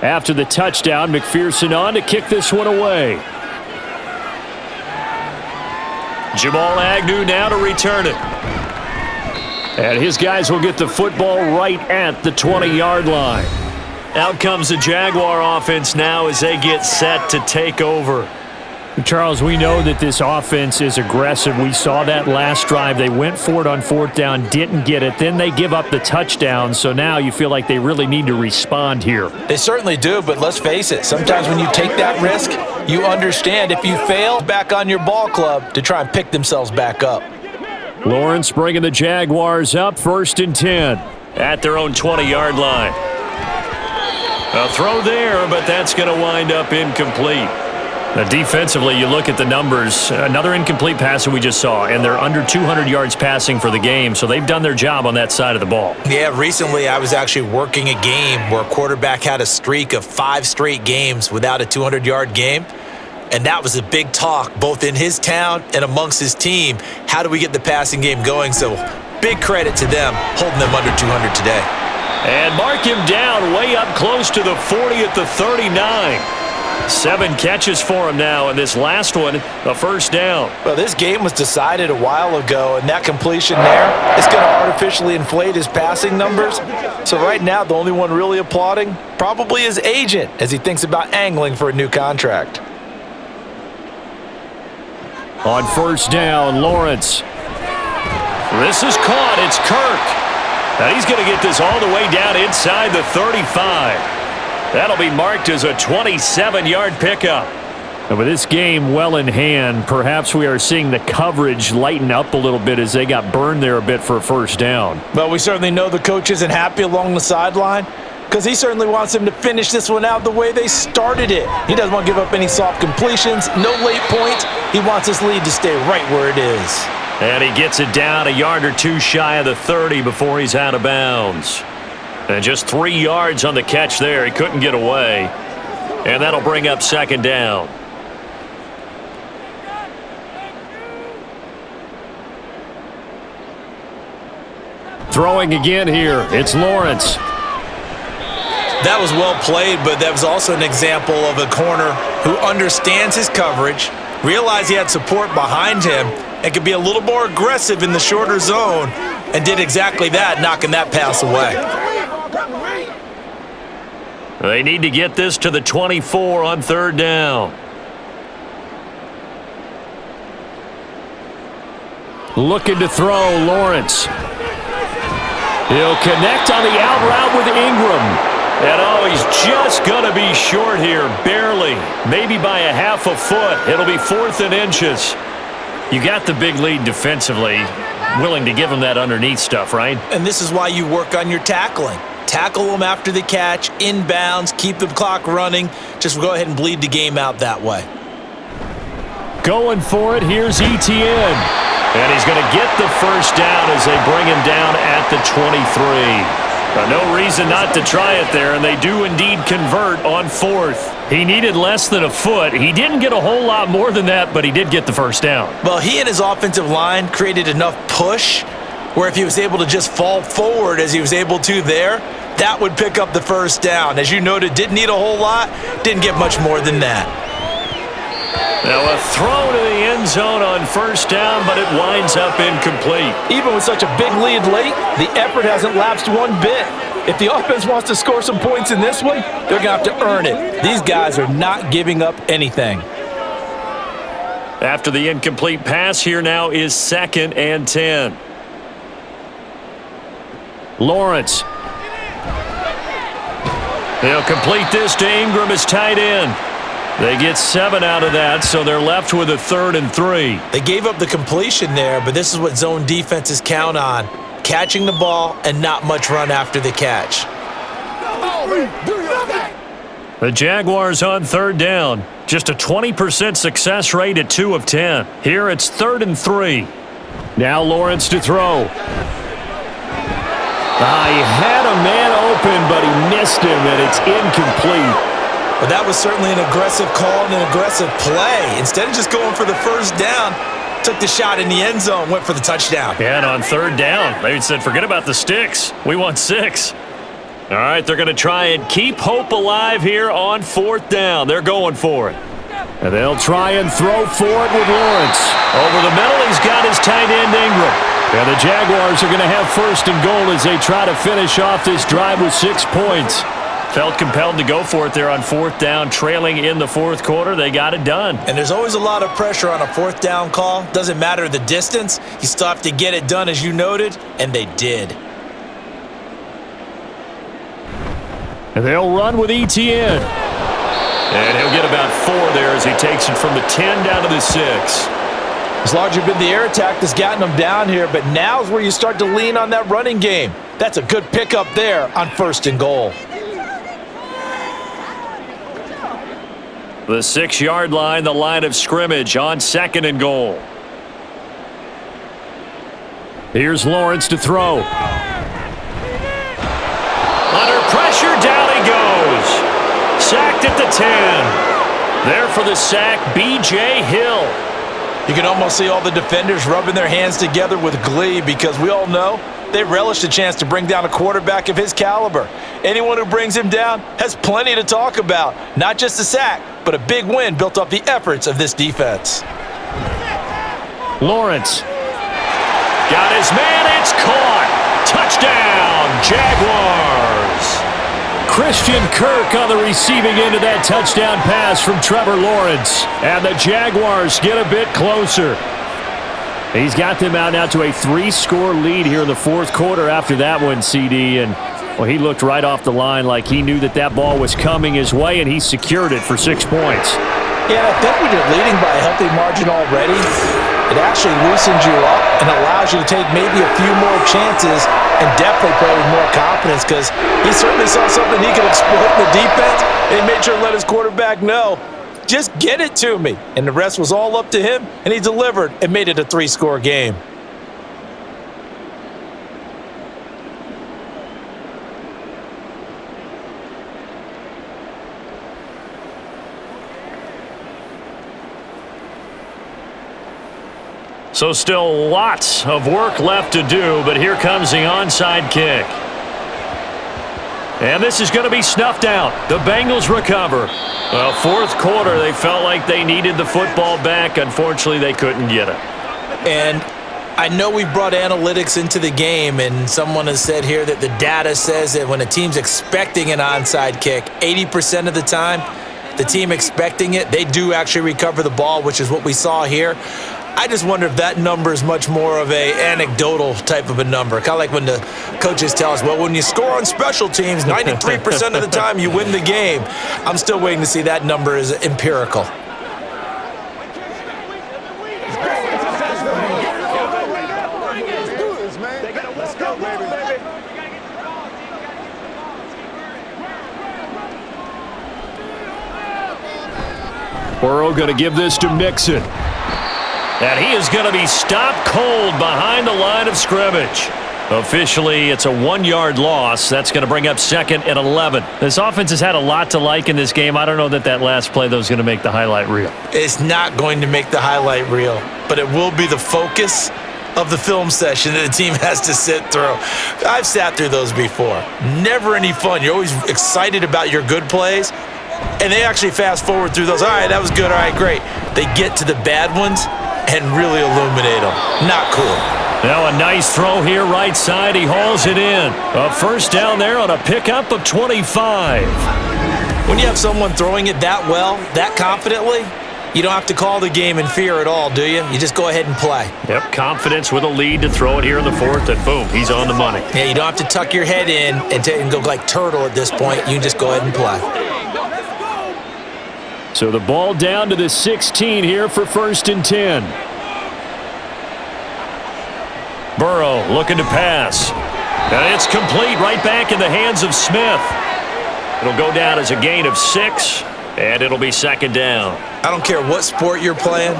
After the touchdown, McPherson on to kick this one away. Jamal Agnew now to return it. And his guys will get the football right at the 20-yard line. Out comes the Jaguar offense now as they get set to take over. Charles, we know that this offense is aggressive. We saw that last drive. They went for it on 4th down, didn't get it. Then they give up the touchdown. So now you feel like they really need to respond here. They certainly do, but let's face it. Sometimes when you take that risk, you understand if you fail, back on your ball club to try and pick themselves back up. Lawrence bringing the Jaguars up, 1st and 10. At their own 20-yard line. A throw there, but that's going to wind up incomplete. Now, defensively, you look at the numbers. Another incomplete pass that we just saw, and they're under 200 yards passing for the game, so they've done their job on that side of the ball. Yeah, recently I was actually working a game where a quarterback had a streak of 5 straight games without a 200-yard game, and that was a big talk both in his town and amongst his team. How do we get the passing game going? So big credit to them holding them under 200 today. And mark him down way up close to the 40 at the 39. 7 catches for him now, and this last one, a 1st down. Well, this game was decided a while ago, and that completion there is going to artificially inflate his passing numbers. So right now, the only one really applauding probably his agent as he thinks about angling for a new contract. On 1st down, Lawrence. This is caught. It's Kirk. Now he's going to get this all the way down inside the 35. That'll be marked as a 27-yard pickup. And with this game well in hand, perhaps we are seeing the coverage lighten up a little bit as they got burned there a bit for a 1st down. Well, we certainly know the coach isn't happy along the sideline because he certainly wants them to finish this one out the way they started it. He doesn't want to give up any soft completions, no late points. He wants his lead to stay right where it is. And he gets it down a yard or 2 shy of the 30 before he's out of bounds. And just 3 yards on the catch there. He couldn't get away. And that'll bring up 2nd down. Throwing again here. It's Lawrence. That was well played, but that was also an example of a corner who understands his coverage, realized he had support behind him, and could be a little more aggressive in the shorter zone, and did exactly that, knocking that pass away. They need to get this to the 24 on 3rd down. Looking to throw, Lawrence. He'll connect on the out route with Ingram. And he's just going to be short here, barely. Maybe by a half a foot. It'll be 4th and inches. You got the big lead defensively, willing to give him that underneath stuff, right? And this is why you work on your tackling. Tackle them after the catch, inbounds, keep the clock running. Just go ahead and bleed the game out that way. Going for it, here's Etienne. And he's going to get the 1st down as they bring him down at the 23. No reason not to try it there, and they do indeed convert on 4th. He needed less than a foot. He didn't get a whole lot more than that, but he did get the 1st down. Well, he and his offensive line created enough push where if he was able to just fall forward as he was able to there, that would pick up the 1st down. As you noted, didn't need a whole lot, didn't get much more than that. Now a throw to the end zone on first down, but it winds up incomplete. Even with such a big lead late, the effort hasn't lapsed one bit. If the offense wants to score some points in this one, they're going to have to earn it. These guys are not giving up anything. After the incomplete pass, here now is 2nd and 10. Lawrence. They'll complete this to Ingram as tight end. They get 7 out of that, so they're left with a 3rd and 3. They gave up the completion there, but this is what zone defenses count on. Catching the ball and not much run after the catch. The Jaguars on 3rd down. Just a 20% success rate at 2 of 10. Here it's 3rd and 3. Now Lawrence to throw. He had a man open, but he missed him, and it's incomplete. But that was certainly an aggressive call and an aggressive play. Instead of just going for the first down, took the shot in the end zone, went for the touchdown. Yeah, and on 3rd down, they said, forget about the sticks. We want 6. All right, they're going to try and keep hope alive here on 4th down. They're going for it. And they'll try and throw for it with Lawrence. Over the middle, he's got his tight end, Ingram. And the Jaguars are going to have 1st and goal as they try to finish off this drive with 6 points. Felt compelled to go for it there on 4th down, trailing in the 4th quarter. They got it done. And there's always a lot of pressure on a 4th down call. Doesn't matter the distance. You still have to get it done, as you noted, and they did. And they'll run with ETN. And he'll get about 4 there as he takes it from the 10 down to the 6. It's largely been the air attack that's gotten them down here, but now's where you start to lean on that running game. That's a good pickup there on 1st and goal. The 6-yard line, the line of scrimmage on 2nd and goal. Here's Lawrence to throw. Under pressure, down he goes. Sacked at the 10. There for the sack, B.J. Hill. You can almost see all the defenders rubbing their hands together with glee because we all know they relish the chance to bring down a quarterback of his caliber. Anyone who brings him down has plenty to talk about. Not just a sack, but a big win built off the efforts of this defense. Lawrence. Got his man, it's caught. Touchdown, Jaguars. Christian Kirk on the receiving end of that touchdown pass from Trevor Lawrence. And the Jaguars get a bit closer. He's got them out now to a 3-score lead here in the 4th quarter after that one, CD. And, well, he looked right off the line like he knew that that ball was coming his way, and he secured it for 6 points. Yeah, I think when you're leading by a healthy margin already, it actually loosens you up and allows you to take maybe a few more chances and definitely play with more confidence because he certainly saw something he could exploit in the defense, and he made sure to let his quarterback know, just get it to me. And the rest was all up to him, and he delivered and made it a 3-score game. So still lots of work left to do, but here comes the onside kick. And this is going to be snuffed out. The Bengals recover. Well, 4th quarter, they felt like they needed the football back. Unfortunately, they couldn't get it. And I know we've brought analytics into the game, and someone has said here that the data says that when a team's expecting an onside kick, 80% of the time, the team expecting it, they do actually recover the ball, which is what we saw here. I just wonder if that number is much more of a anecdotal type of a number. Kind of like when the coaches tell us, well, when you score on special teams, 93% of the time you win the game. I'm still waiting to see that number is empirical. Burrow going to give this to Mixon. And he is going to be stopped cold behind the line of scrimmage. Officially, it's a 1-yard loss. That's going to bring up 2nd and 11. This offense has had a lot to like in this game. I don't know that that last play, though, is going to make the highlight reel. It's not going to make the highlight reel, but it will be the focus of the film session that the team has to sit through. I've sat through those before. Never any fun. You're always excited about your good plays, And they actually fast forward through those. All right, that was good. All right, great. They get to the bad ones and really illuminate them. Not cool. Now a nice throw here right side. He hauls it in. A first down there on a pickup of 25. When you have someone throwing it that well, that confidently, you don't have to call the game in fear at all, do you? You just go ahead and play. Yep, confidence with a lead to throw it here in the fourth, and boom, he's on the money. Yeah, you don't have to tuck your head in and go like turtle at this point. You can just go ahead and play. So the ball down to the 16 here for 1st and 10. Burrow looking to pass. And it's complete right back in the hands of Smith. It'll go down as a gain of 6, and it'll be 2nd down. I don't care what sport you're playing.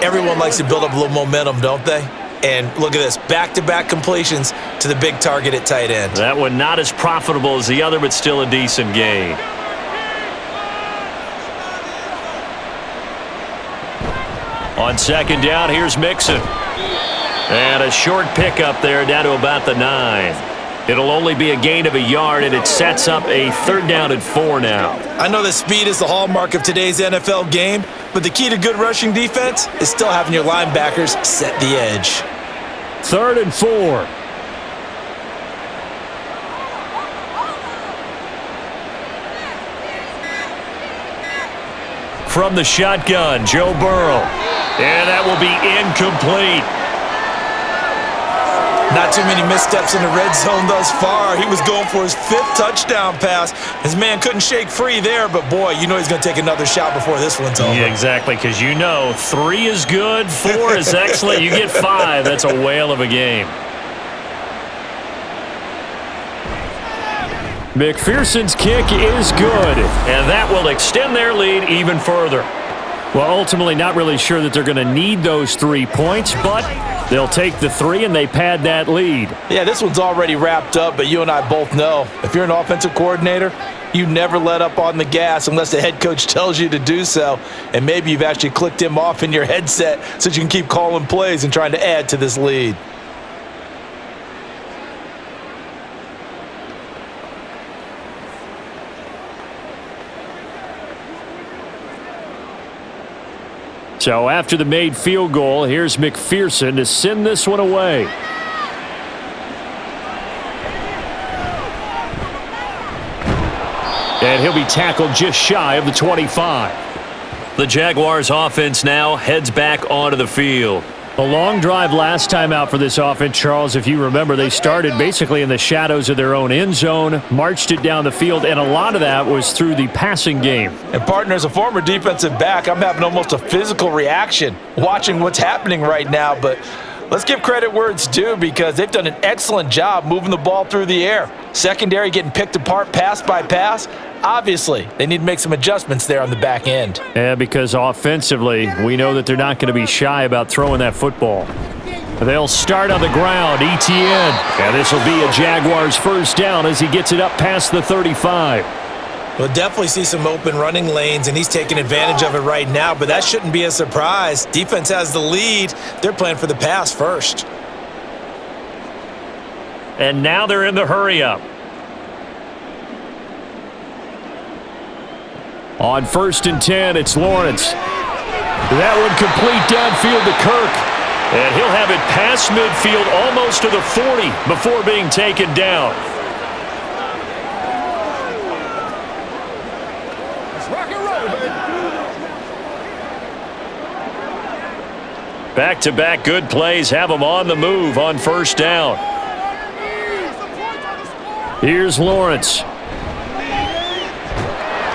Everyone likes to build up a little momentum, don't they? And look at this, back-to-back completions to the big target at tight end. That one not as profitable as the other, but still a decent gain. On 2nd down, here's Mixon. And a short pickup there down to about the 9. It'll only be a gain of a yard, and it sets up a 3rd down and 4 now. I know that speed is the hallmark of today's NFL game, but the key to good rushing defense is still having your linebackers set the edge. 3rd and 4. From the shotgun, Joe Burrow. And that will be incomplete. Not too many missteps in the red zone thus far. He was going for his 5th touchdown pass. His man couldn't shake free there, but boy, you know he's going to take another shot before this one's over. Yeah, exactly, because you know 3 is good, 4 is excellent. You get 5, that's a whale of a game. McPherson's kick is good. And that will extend their lead even further. Well, ultimately not really sure that they're going to need those 3 points, but they'll take the 3 and they pad that lead. Yeah, this one's already wrapped up, but you and I both know if you're an offensive coordinator, you never let up on the gas unless the head coach tells you to do so. And maybe you've actually clicked him off in your headset so you can keep calling plays and trying to add to this lead. So after the made field goal, here's McPherson to send this one away. And he'll be tackled just shy of the 25. The Jaguars offense now heads back onto the field. A long drive last time out for this offense, Charles. If you remember, they started basically in the shadows of their own end zone, marched it down the field, and a lot of that was through the passing game. And partner, as a former defensive back, I'm having almost a physical reaction watching what's happening right now. But let's give credit where it's due because they've done an excellent job moving the ball through the air. Secondary getting picked apart pass by pass. Obviously, they need to make some adjustments there on the back end. Yeah, because offensively, we know that they're not going to be shy about throwing that football. They'll start on the ground, ETN. And this will be a Jaguars 1st down as he gets it up past the 35. We'll definitely see some open running lanes, and he's taking advantage of it right now, but that shouldn't be a surprise. Defense has the lead. They're playing for the pass first. And now they're in the hurry-up. On 1st and 10, it's Lawrence. That one complete downfield to Kirk. And he'll have it past midfield almost to the 40 before being taken down. Back-to-back good plays have them on the move on 1st down. Here's Lawrence.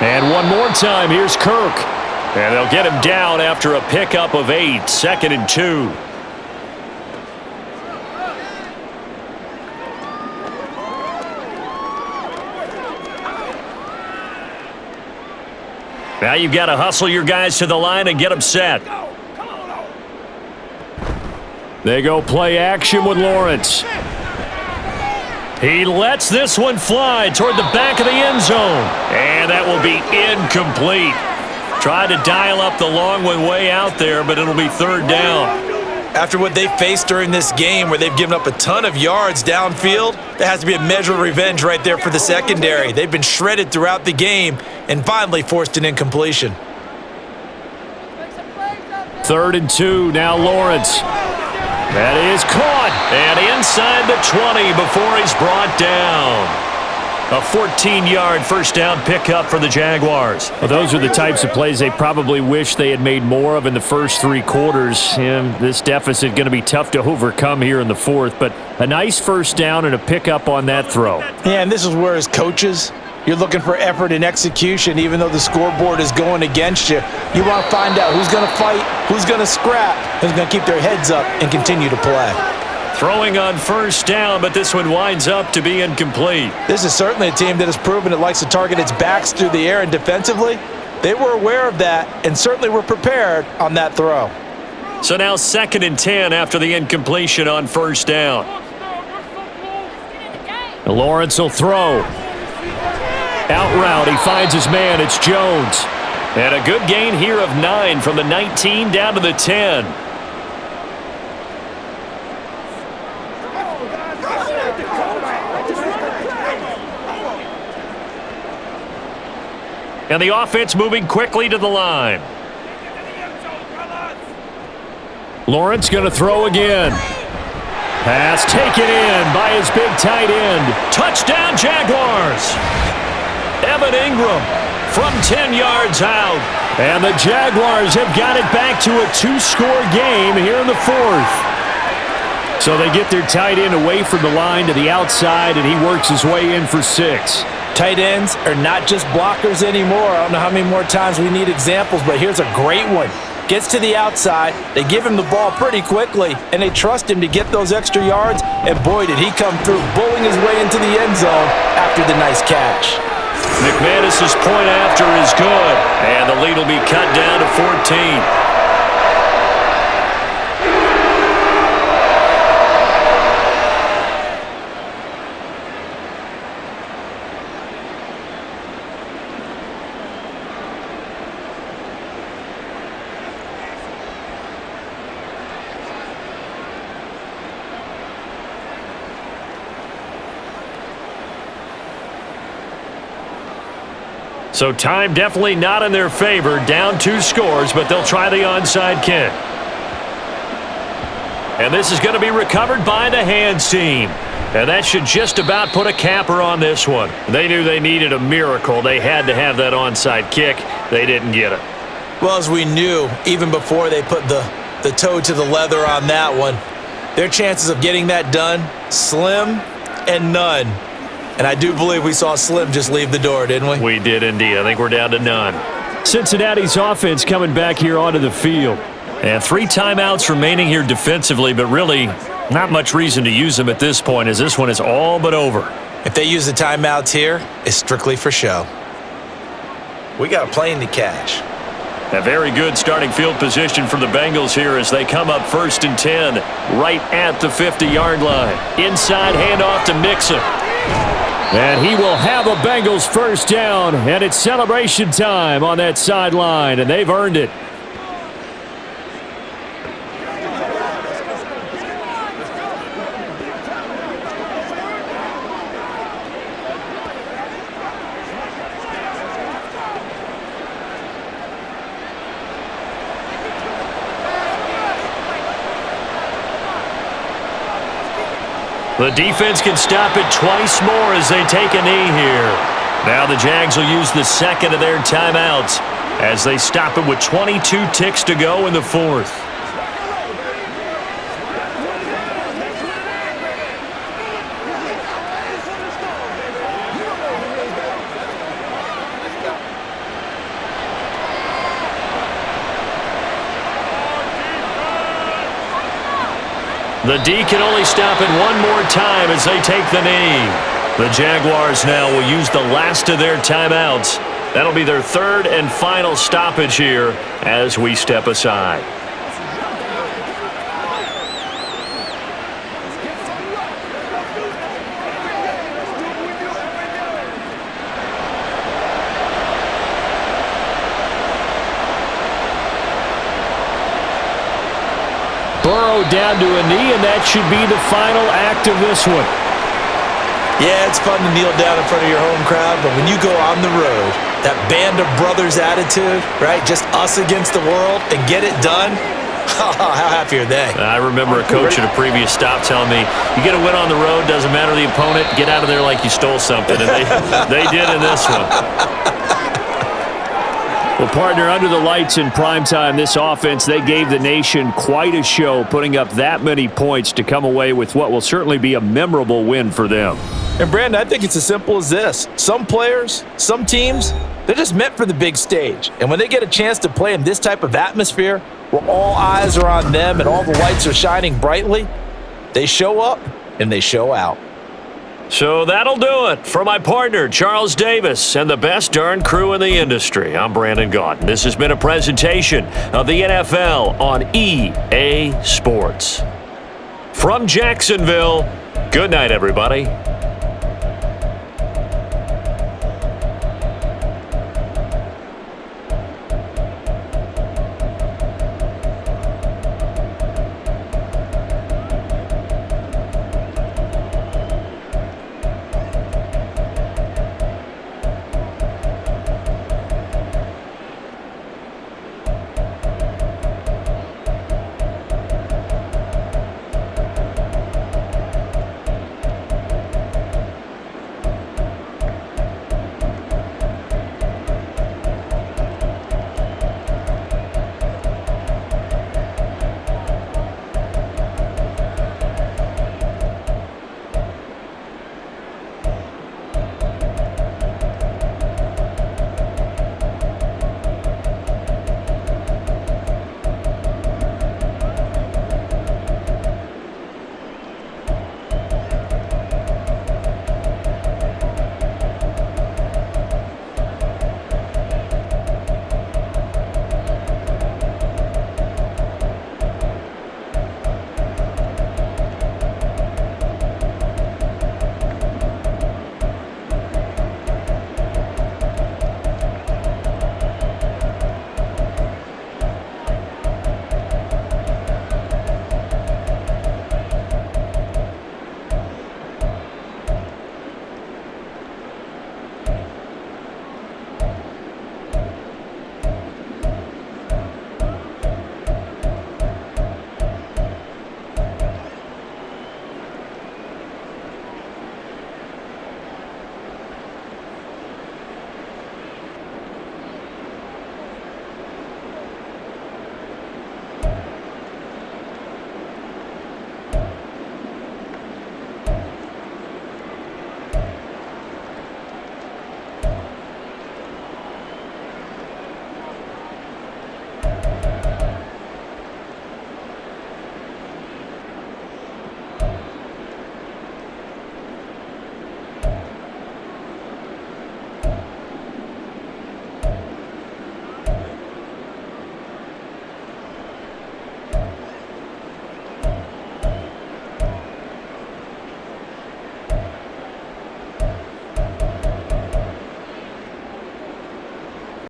And one more time, here's Kirk. And they'll get him down after a pickup of 8, 2nd and 2. Now you've got to hustle your guys to the line and get them set. They go play action with Lawrence. He lets this one fly toward the back of the end zone. And that will be incomplete. Tried to dial up the long one way out there, but it'll be 3rd down. After what they faced during this game where they've given up a ton of yards downfield, there has to be a measure of revenge right there for the secondary. They've been shredded throughout the game and finally forced an incompletion. 3rd and 2, now Lawrence. That is caught, and inside the 20 before he's brought down. A 14-yard first down pickup for the Jaguars. Well, those are the types of plays they probably wish they had made more of in the first 3 quarters. And this deficit going to be tough to overcome here in the 4th, but a nice first down and a pickup on that throw. Yeah, and this is where as coaches, you're looking for effort and execution even though the scoreboard is going against you. You want to find out who's going to fight, who's going to scrap, who's going to keep their heads up and continue to play. Throwing on first down, but this one winds up to be incomplete. This is certainly a team that has proven it likes to target its backs through the air, and defensively, they were aware of that and certainly were prepared on that throw. So now 2nd and 10 after the incompletion on first down. Lawrence will throw. Out route, he finds his man. It's Jones. And a good gain here of 9 from the 19 down to the 10. And the offense moving quickly to the line. Lawrence going to throw again. Pass taken in by his big tight end. Touchdown Jaguars. Evan Ingram from 10 yards out. And the Jaguars have got it back to a 2-score game here in the 4th. So they get their tight end away from the line to the outside, and he works his way in for 6. Tight ends are not just blockers anymore. I don't know how many more times we need examples, but here's a great one. Gets to the outside, they give him the ball pretty quickly, and they trust him to get those extra yards, and boy, did he come through, bowling his way into the end zone after the nice catch. McManus's point after is good, and the lead will be cut down to 14. So time definitely not in their favor. Down 2 scores, but they'll try the onside kick. And this is going to be recovered by the hands team. And that should just about put a capper on this one. They knew they needed a miracle. They had to have that onside kick. They didn't get it. Well, as we knew, even before they put the toe to the leather on that one, their chances of getting that done, slim and none. And I do believe we saw Slim just leave the door, didn't we? We did indeed. I think we're down to none. Cincinnati's offense coming back here onto the field. And 3 timeouts remaining here defensively, but really not much reason to use them at this point as this one is all but over. If they use the timeouts here, it's strictly for show. We got a plane to catch. A very good starting field position for the Bengals here as they come up 1st and 10 right at the 50-yard line. Inside handoff to Mixon. And he will have a Bengals first down, and it's celebration time on that sideline, and they've earned it. The defense can stop it twice more as they take a knee here. Now the Jags will use the 2nd of their timeouts as they stop it with 22 ticks to go in the 4th. The D can only stop it one more time as they take the knee. The Jaguars now will use the last of their timeouts. That'll be their 3rd and final stoppage here as we step aside. Burrow down to a knee, and that should be the final act of this one. Yeah, it's fun to kneel down in front of your home crowd, but when you go on the road, that band of brothers attitude, right? Just us against the world and get it done. How happy are they? I remember a coach at a previous stop telling me, you get a win on the road, doesn't matter the opponent, get out of there like you stole something. And they did in this one. Well, partner, under the lights in primetime, this offense, they gave the nation quite a show, putting up that many points to come away with what will certainly be a memorable win for them. And, Brandon, I think it's as simple as this. Some players, some teams, they're just meant for the big stage. And when they get a chance to play in this type of atmosphere, where all eyes are on them and all the lights are shining brightly, they show up and they show out. So that'll do it. For my partner, Charles Davis, and the best darn crew in the industry, I'm Brandon Gaudin. This has been a presentation of the NFL on EA Sports. From Jacksonville, good night, everybody.